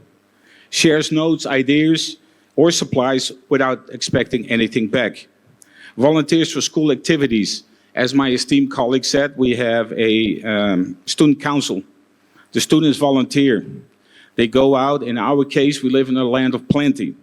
shares notes, ideas, or supplies without expecting anything back, volunteers for school activities, As my esteemed colleague said, we have a student council. The students volunteer. They go out. In our case, we live in a land of plenty.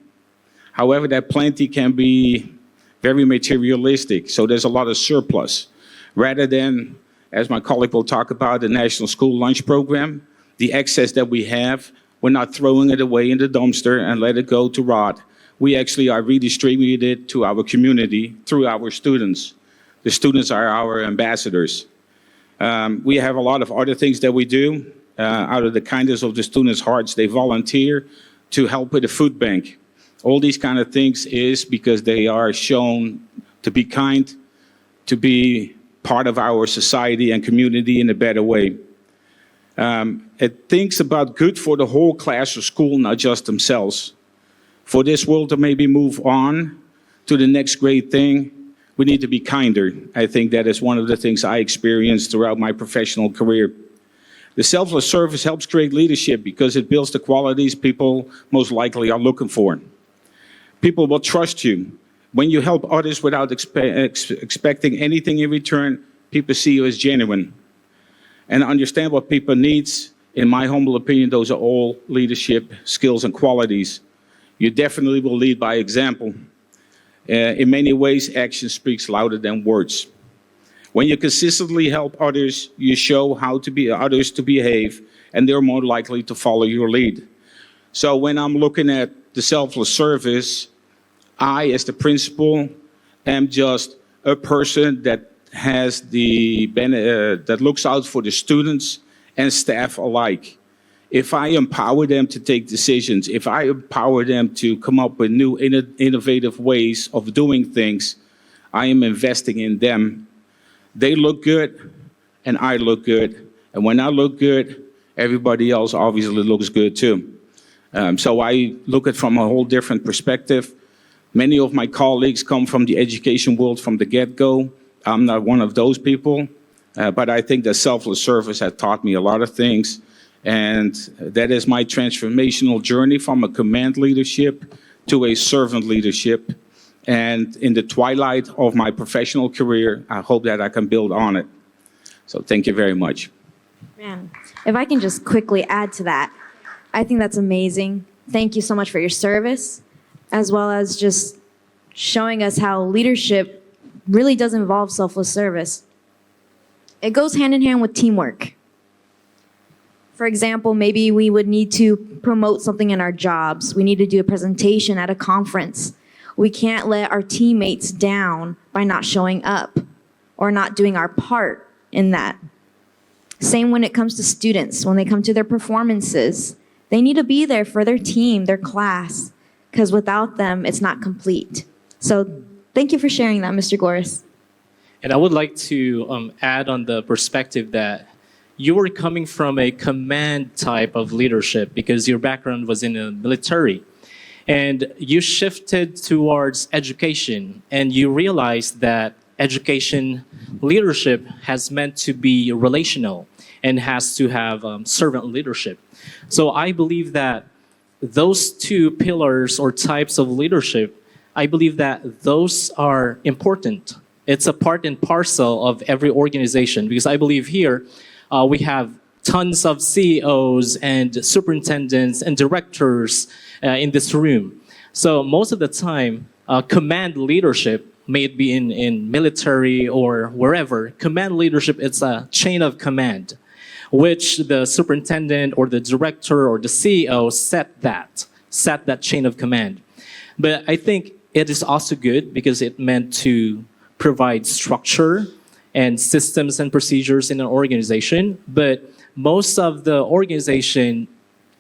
However, that plenty can be very materialistic, so there's a lot of surplus. Rather than, as my colleague will talk about, the National School Lunch Program, the excess that we have, we're not throwing it away in the dumpster and let it go to rot. We actually are redistributing it to our community through our students. The students are our ambassadors. We have a lot of other things that we do. Out of the kindness of the students' hearts, they volunteer to help with the food bank. All these kind of things is because they are shown to be kind, to be part of our society and community in a better way. It thinks about good for the whole class or school, not just themselves. For this world to maybe move on to the next great thing, we need to be kinder. I think that is one of the things I experienced throughout my professional career. The selfless service helps create leadership because it builds the qualities people most likely are looking for. People will trust you. When you help others without expecting anything in return, people see you as genuine. And understand what people needs. In my humble opinion, those are all leadership skills and qualities. You definitely will lead by example. In many ways, action speaks louder than words. When you consistently help others, you show how others to behave, and they're more likely to follow your lead. So when I'm looking at the selfless service, I, as the principal, am just a person that has that looks out for the students and staff alike. If I empower them to take decisions, if I empower them to come up with new innovative ways of doing things, I am investing in them. They look good, and I look good. And when I look good, everybody else obviously looks good too. So I look at it from a whole different perspective. Many of my colleagues come from the education world from the get-go. I'm not one of those people, but I think that selfless service has taught me a lot of things. And that is my transformational journey from a command leadership to a servant leadership. And in the twilight of my professional career, I hope that I can build on it. So thank you very much. Man, if I can just quickly add to that, I think that's amazing. Thank you so much for your service, as well as just showing us how leadership really does involve selfless service. It goes hand in hand with teamwork. For example, maybe we would need to promote something in our jobs. We need to do a presentation at a conference. We can't let our teammates down by not showing up or not doing our part in that. Same when it comes to students. When they come to their performances, they need to be there for their team, their class, because without them, it's not complete. So thank you for sharing that, Mr. Goris. And I would like to add on the perspective that you were coming from a command type of leadership because your background was in the military. And you shifted towards education, and you realized that education leadership has meant to be relational and has to have servant leadership. So I believe that those two pillars or types of leadership, I believe that those are important. It's a part and parcel of every organization, because I believe here we have tons of CEOs and superintendents and directors in this room. So most of the time, command leadership, may it be in military or wherever, command leadership, it's a chain of command, which the superintendent or the director or the CEO set that chain of command. But I think it is also good because it meant to provide structure and systems and procedures in an organization. But most of the organization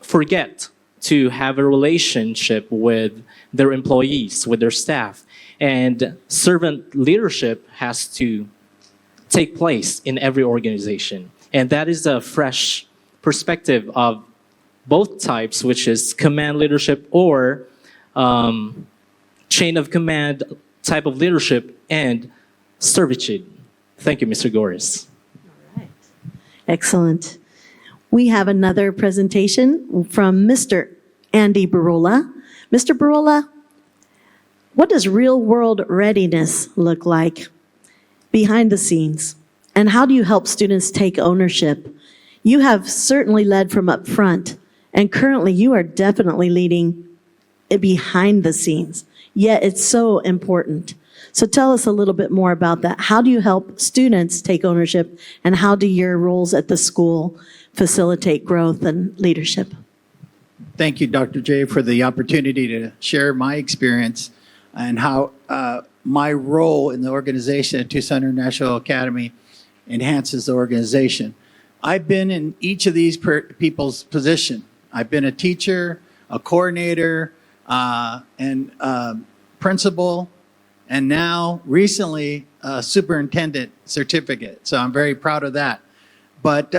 forget to have a relationship with their employees, with their staff. And servant leadership has to take place in every organization. And that is a fresh perspective of both types, which is command leadership or chain of command type of leadership and servitude. Thank you, Mr. Goris. All right. Excellent. We have another presentation from Mr. Andy Barola. Mr. Barola, what does real-world readiness look like? behind the scenes? And how do you help students take ownership? You have certainly led from up front, and currently you are definitely leading behind the scenes, yet it's so important. So tell us a little bit more about that. How do you help students take ownership, and how do your roles at the school facilitate growth and leadership? Thank you, Dr. J, for the opportunity to share my experience and how my role in the organization at Tucson International Academy enhances the organization. I've been in each of these people's position. I've been a teacher, a coordinator, and principal, and now recently a superintendent certificate. So I'm very proud of that. But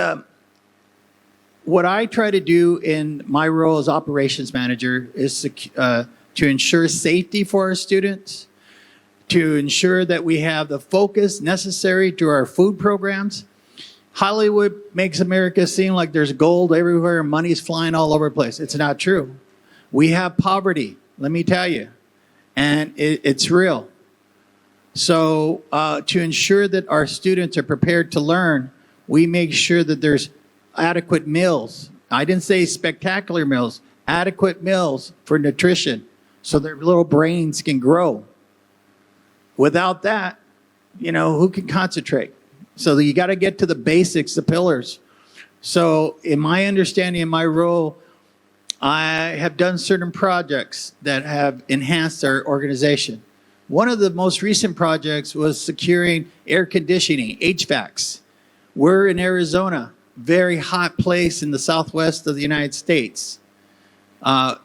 what I try to do in my role as operations manager is to ensure safety for our students, to ensure that we have the focus necessary to our food programs. Hollywood makes America seem like there's gold everywhere and money's flying all over the place. It's not true. We have poverty, let me tell you, and it's real. So to ensure that our students are prepared to learn, we make sure that there's adequate meals. I didn't say spectacular meals, adequate meals for nutrition so their little brains can grow. Without that, who can concentrate? So you got to get to the basics, the pillars. So in my understanding, in my role, I have done certain projects that have enhanced our organization. One of the most recent projects was securing air conditioning, HVACs. We're in Arizona, very hot place in the southwest of the United States.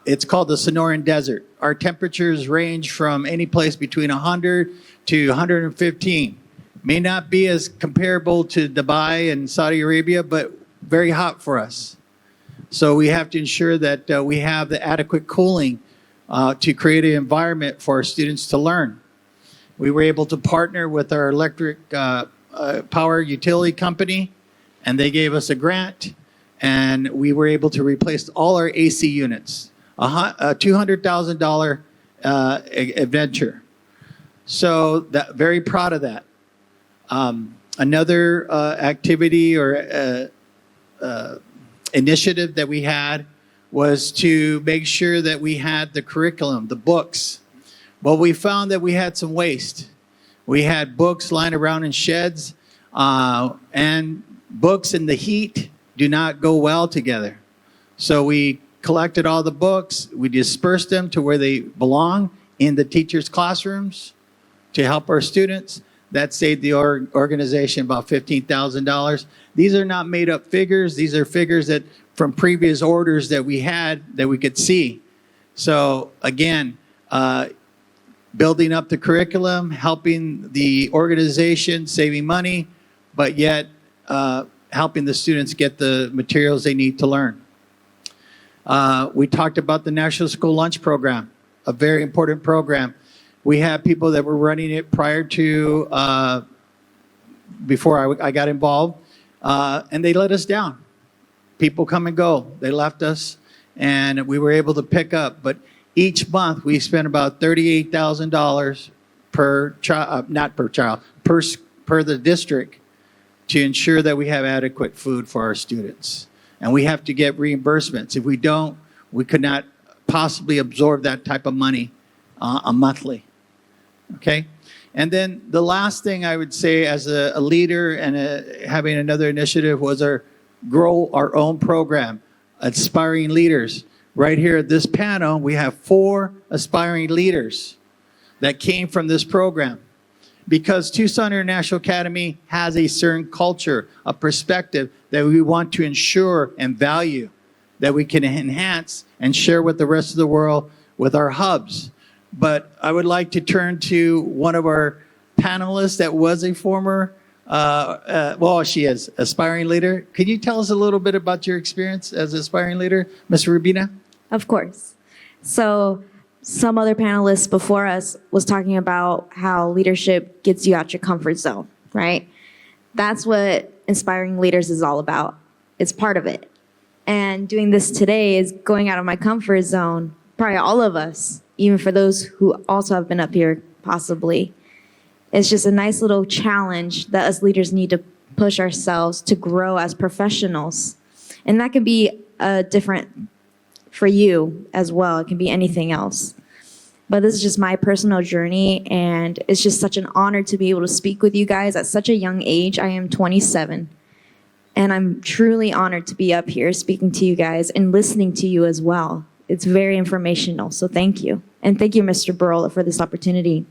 It's called the Sonoran Desert. Our temperatures range from any place between 100 to 115. May not be as comparable to Dubai and Saudi Arabia, but very hot for us. So we have to ensure that we have the adequate cooling to create an environment for our students to learn. We were able to partner with our electric power utility company, and they gave us a grant, and we were able to replace all our AC units, a $200,000 adventure. So very proud of that. Another activity or initiative that we had was to make sure that we had the curriculum, the books. Well, we found that we had some waste. We had books lying around in sheds, and books in the heat do not go well together. So we collected all the books, we dispersed them to where they belong in the teachers' classrooms to help our students. That saved the organization about $15,000. These are not made up figures. These are figures that from previous orders that we had that we could see. So again, building up the curriculum, helping the organization, saving money, but yet helping the students get the materials they need to learn. We talked about the National School Lunch Program, a very important program. We have people that were running it prior to, before I got involved, and they let us down. People come and go. They left us, and we were able to pick up. But each month, we spent about $38,000 per child, not per child, per the district to ensure that we have adequate food for our students. And we have to get reimbursements. If we don't, we could not possibly absorb that type of money monthly. Okay? And then the last thing I would say as a leader and having another initiative was grow our own program, Aspiring Leaders. Right here at this panel, we have 4 aspiring leaders that came from this program. Because Tucson International Academy has a certain culture, a perspective that we want to ensure and value, that we can enhance and share with the rest of the world with our hubs. But I would like to turn to one of our panelists that was a former, she is aspiring leader. Can you tell us a little bit about your experience as an aspiring leader, Ms. Rubina? Of course. So some other panelists before us was talking about how leadership gets you out your comfort zone, right? That's what Inspiring Leaders is all about. It's part of it. And doing this today is going out of my comfort zone, probably all of us, even for those who also have been up here possibly. It's just a nice little challenge that us leaders need to push ourselves to grow as professionals. And that can be different for you as well. It can be anything else. But this is just my personal journey, and it's just such an honor to be able to speak with you guys at such a young age. I am 27, and I'm truly honored to be up here speaking to you guys and listening to you as well. It's very informational, so thank you. And thank you, Mr. Barola, for this opportunity.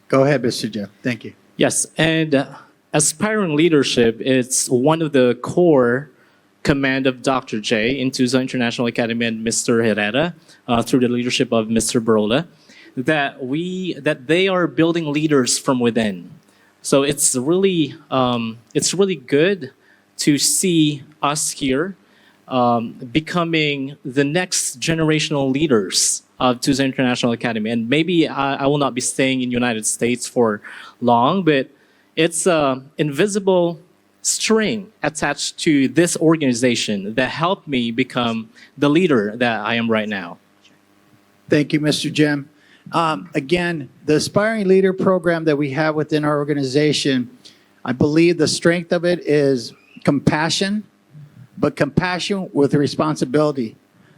Go ahead, Mr. Jeff. Thank you. Yes, and aspiring leadership is one of the core command of Dr. J in Tucson International Academy and Mr. Herrera through the leadership of Mr. Barola, that they are building leaders from within. So it's really good to see us here becoming the next generational leaders of Tucson International Academy. And maybe I will not be staying in the United States for long, but it's an invisible string attached to this organization that helped me become the leader that I am right now. Thank you, Mr. Jim. Again, the Aspiring Leader program that we have within our organization, I believe the strength of it is compassion, but compassion with responsibility.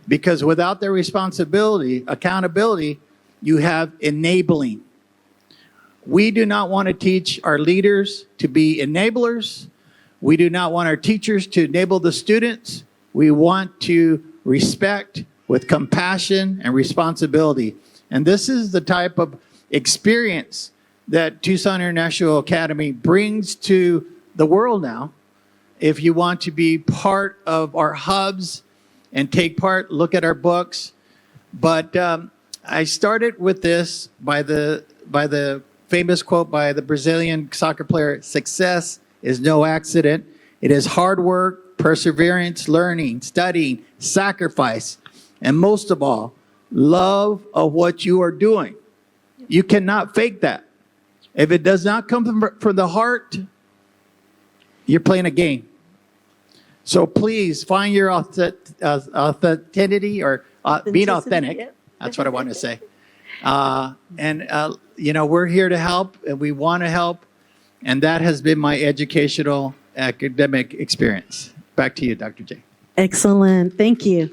Because without their responsibility, accountability, you have enabling. We do not want to teach our leaders to be enablers. We do not want our teachers to enable the students. We want to respect with compassion and responsibility. And this is the type of experience that Tucson International Academy brings to the world now. If you want to be part of our hubs and take part, look at our books. But I started with this by the famous quote by the Brazilian soccer player, "Success is no accident. It is hard work, perseverance, learning, studying, sacrifice, and most of all, love of what you are doing." You cannot fake that. If it does not come from the heart, you're playing a game. So please find your authenticity or being authentic. Yep. That's what I want to say. We're here to help, and we want to help. And that has been my educational academic experience. Back to you, Dr. J. Excellent. Thank you.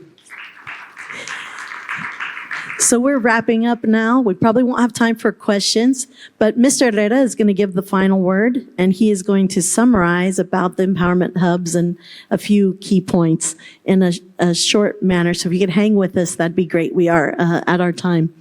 So we're wrapping up now. We probably won't have time for questions, but Mr. Herrera is going to give the final word, and he is going to summarize about the empowerment hubs and a few key points in a short manner. So if you could hang with us, that'd be great. We are at our time.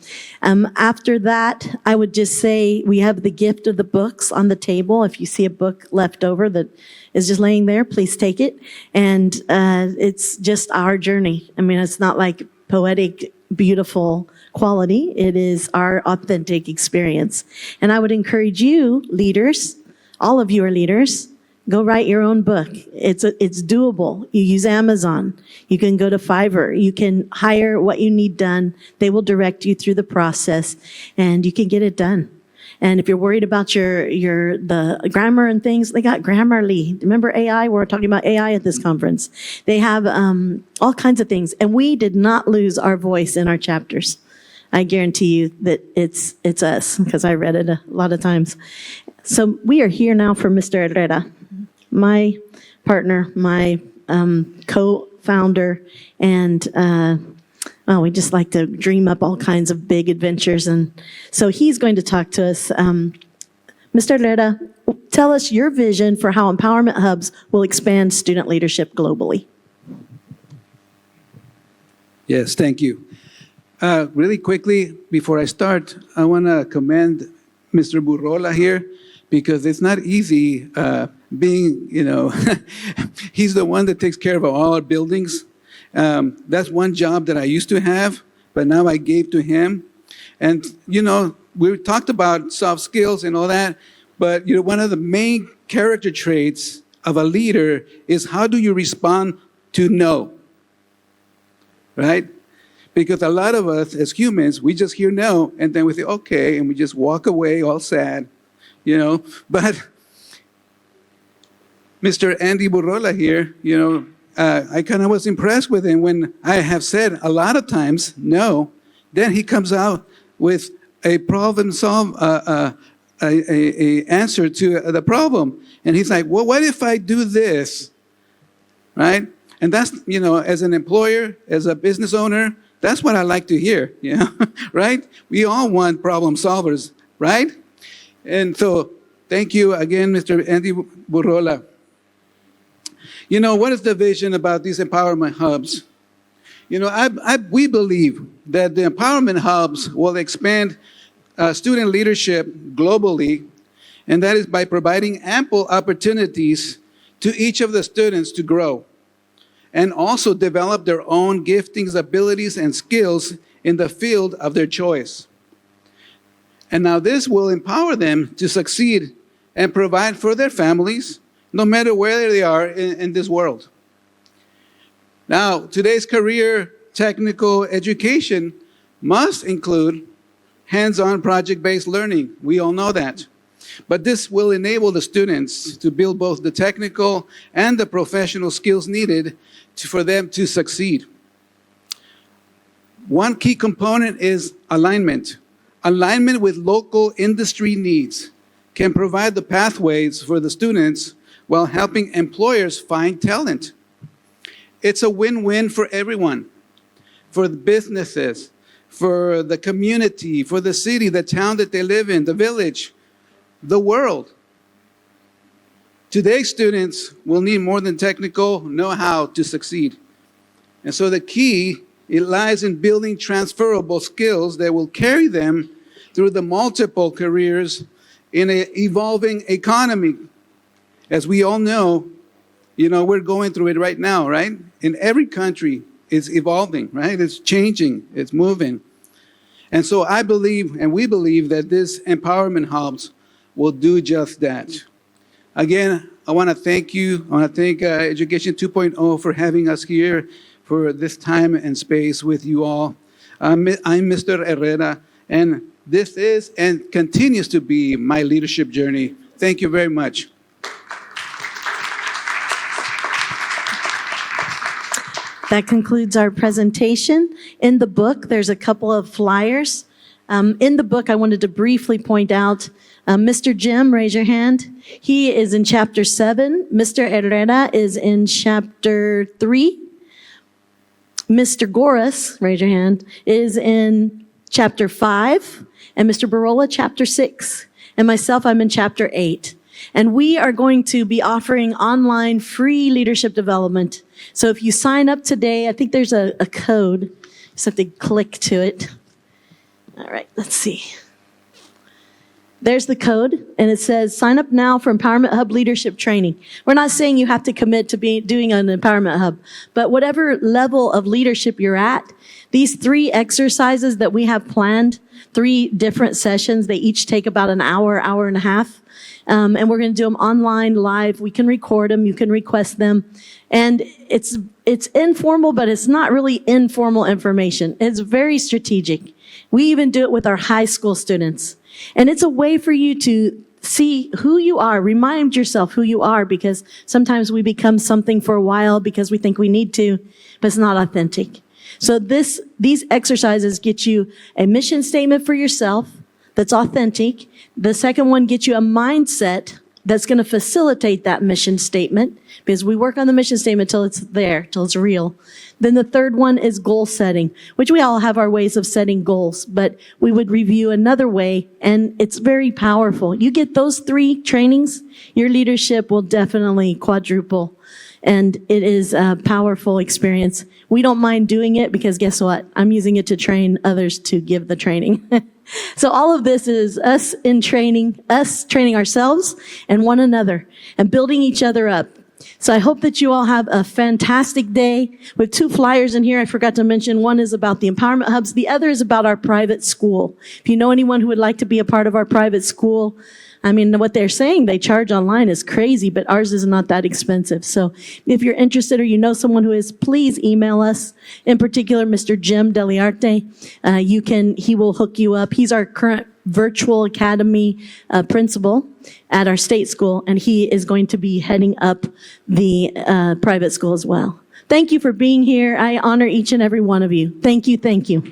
After that, I would just say we have the gift of the books on the table. If you see a book left over that is just laying there, please take it. And it's just our journey. I mean, it's not like poetic, beautiful quality. It is our authentic experience. And I would encourage you, leaders, all of you are leaders, go write your own book. It's doable. You use Amazon. You can go to Fiverr. You can hire what you need done. They will direct you through the process, and you can get it done. And if you're worried about the grammar and things, they got Grammarly. Remember AI? We're talking about AI at this conference. They have all kinds of things. And we did not lose our voice in our chapters. I guarantee you that it's us, because I read it a lot of times. So we are here now for Mr. Herrera, my partner, my co-founder, and we just like to dream up all kinds of big adventures. And so he's going to talk to us. Mr. Herrera, tell us your vision for how empowerment hubs will expand student leadership globally. Yes, thank you. Really quickly, before I start, I want to commend Mr. Barola here, because it's not easy being, he's the one that takes care of all our buildings. That's one job that I used to have, but now I gave to him. And, we talked about soft skills and all that, but, one of the main character traits of a leader is how do you respond to no, right? Because a lot of us as humans, we just hear no, and then we say, okay, and we just walk away all sad, But Mr. Andy Barola here, I kind of was impressed with him when I have said a lot of times no. Then he comes out with a problem solve, a answer to the problem. And he's like, well, what if I do this? Right? And that's, as an employer, as a business owner, that's what I like to hear, right? We all want problem solvers, right? And so thank you again, Mr. Andy Burrola. What is the vision about these empowerment hubs? We believe that the empowerment hubs will expand student leadership globally, and that is by providing ample opportunities to each of the students to grow and also develop their own giftings, abilities, and skills in the field of their choice. And now this will empower them to succeed and provide for their families, no matter where they are in this world. Now, today's career technical education must include hands-on project-based learning. We all know that. But this will enable the students to build both the technical and the professional skills needed for them to succeed. One key component is alignment. Alignment with local industry needs can provide the pathways for the students while helping employers find talent. It's a win-win for everyone, for the businesses, for the community, for the city, the town that they live in, the village, the world. Today's students will need more than technical know-how to succeed. And so the key, it lies in building transferable skills that will carry them through the multiple careers in an evolving economy. As we all know, we're going through it right now, right? In every country, it's evolving, right? It's changing, it's moving. And so I believe, and we believe, that this empowerment hubs will do just that. Again, I want to thank you. I want to thank Education 2.0 for having us here for this time and space with you all. I'm Mr. Herrera, and this is and continues to be my leadership journey. Thank you very much. That concludes our presentation. In the book, there's a couple of flyers. In the book, I wanted to briefly point out Mr. Jim, raise your hand. He is in chapter 7. Mr. Herrera is in chapter 3. Mr. Goras, raise your hand, is in chapter 5. And Mr. Burrola, chapter 6. And myself, I'm in chapter 8. And we are going to be offering online free leadership development. So if you sign up today, I think there's a code. Just have to click to it. All right, let's see. There's the code, and it says, sign up now for Empowerment Hub Leadership Training. We're not saying you have to commit to doing an Empowerment Hub, but whatever level of leadership you're at, these 3 exercises that we have planned, 3 different sessions, they each take about an hour, hour and a half. And we're going to do them online, live. We can record them. You can request them. And it's informal, but it's not really informal information. It's very strategic. We even do it with our high school students. And it's a way for you to see who you are, remind yourself who you are, because sometimes we become something for a while because we think we need to, but it's not authentic. So these exercises get you a mission statement for yourself that's authentic. The second one gets you a mindset that's going to facilitate that mission statement, because we work on the mission statement till it's there, till it's real. Then the third one is goal setting, which we all have our ways of setting goals, but we would review another way, and it's very powerful. You get those 3 trainings, your leadership will definitely quadruple, and it is a powerful experience. We don't mind doing it because guess what? I'm using it to train others to give the training. So all of this is us training ourselves and one another and building each other up. So I hope that you all have a fantastic day. We have 2 flyers in here. I forgot to mention, one is about the empowerment hubs. The other is about our private school. If you know anyone who would like to be a part of our private school, I mean, what they're saying they charge online is crazy, but ours is not that expensive. So if you're interested or you know someone who is, please email us. In particular, Mr. Jim Deliarte. He will hook you up. He's our current virtual academy principal at our state school, and he is going to be heading up the private school as well. Thank you for being here. I honor each and every one of you. Thank you. Thank you.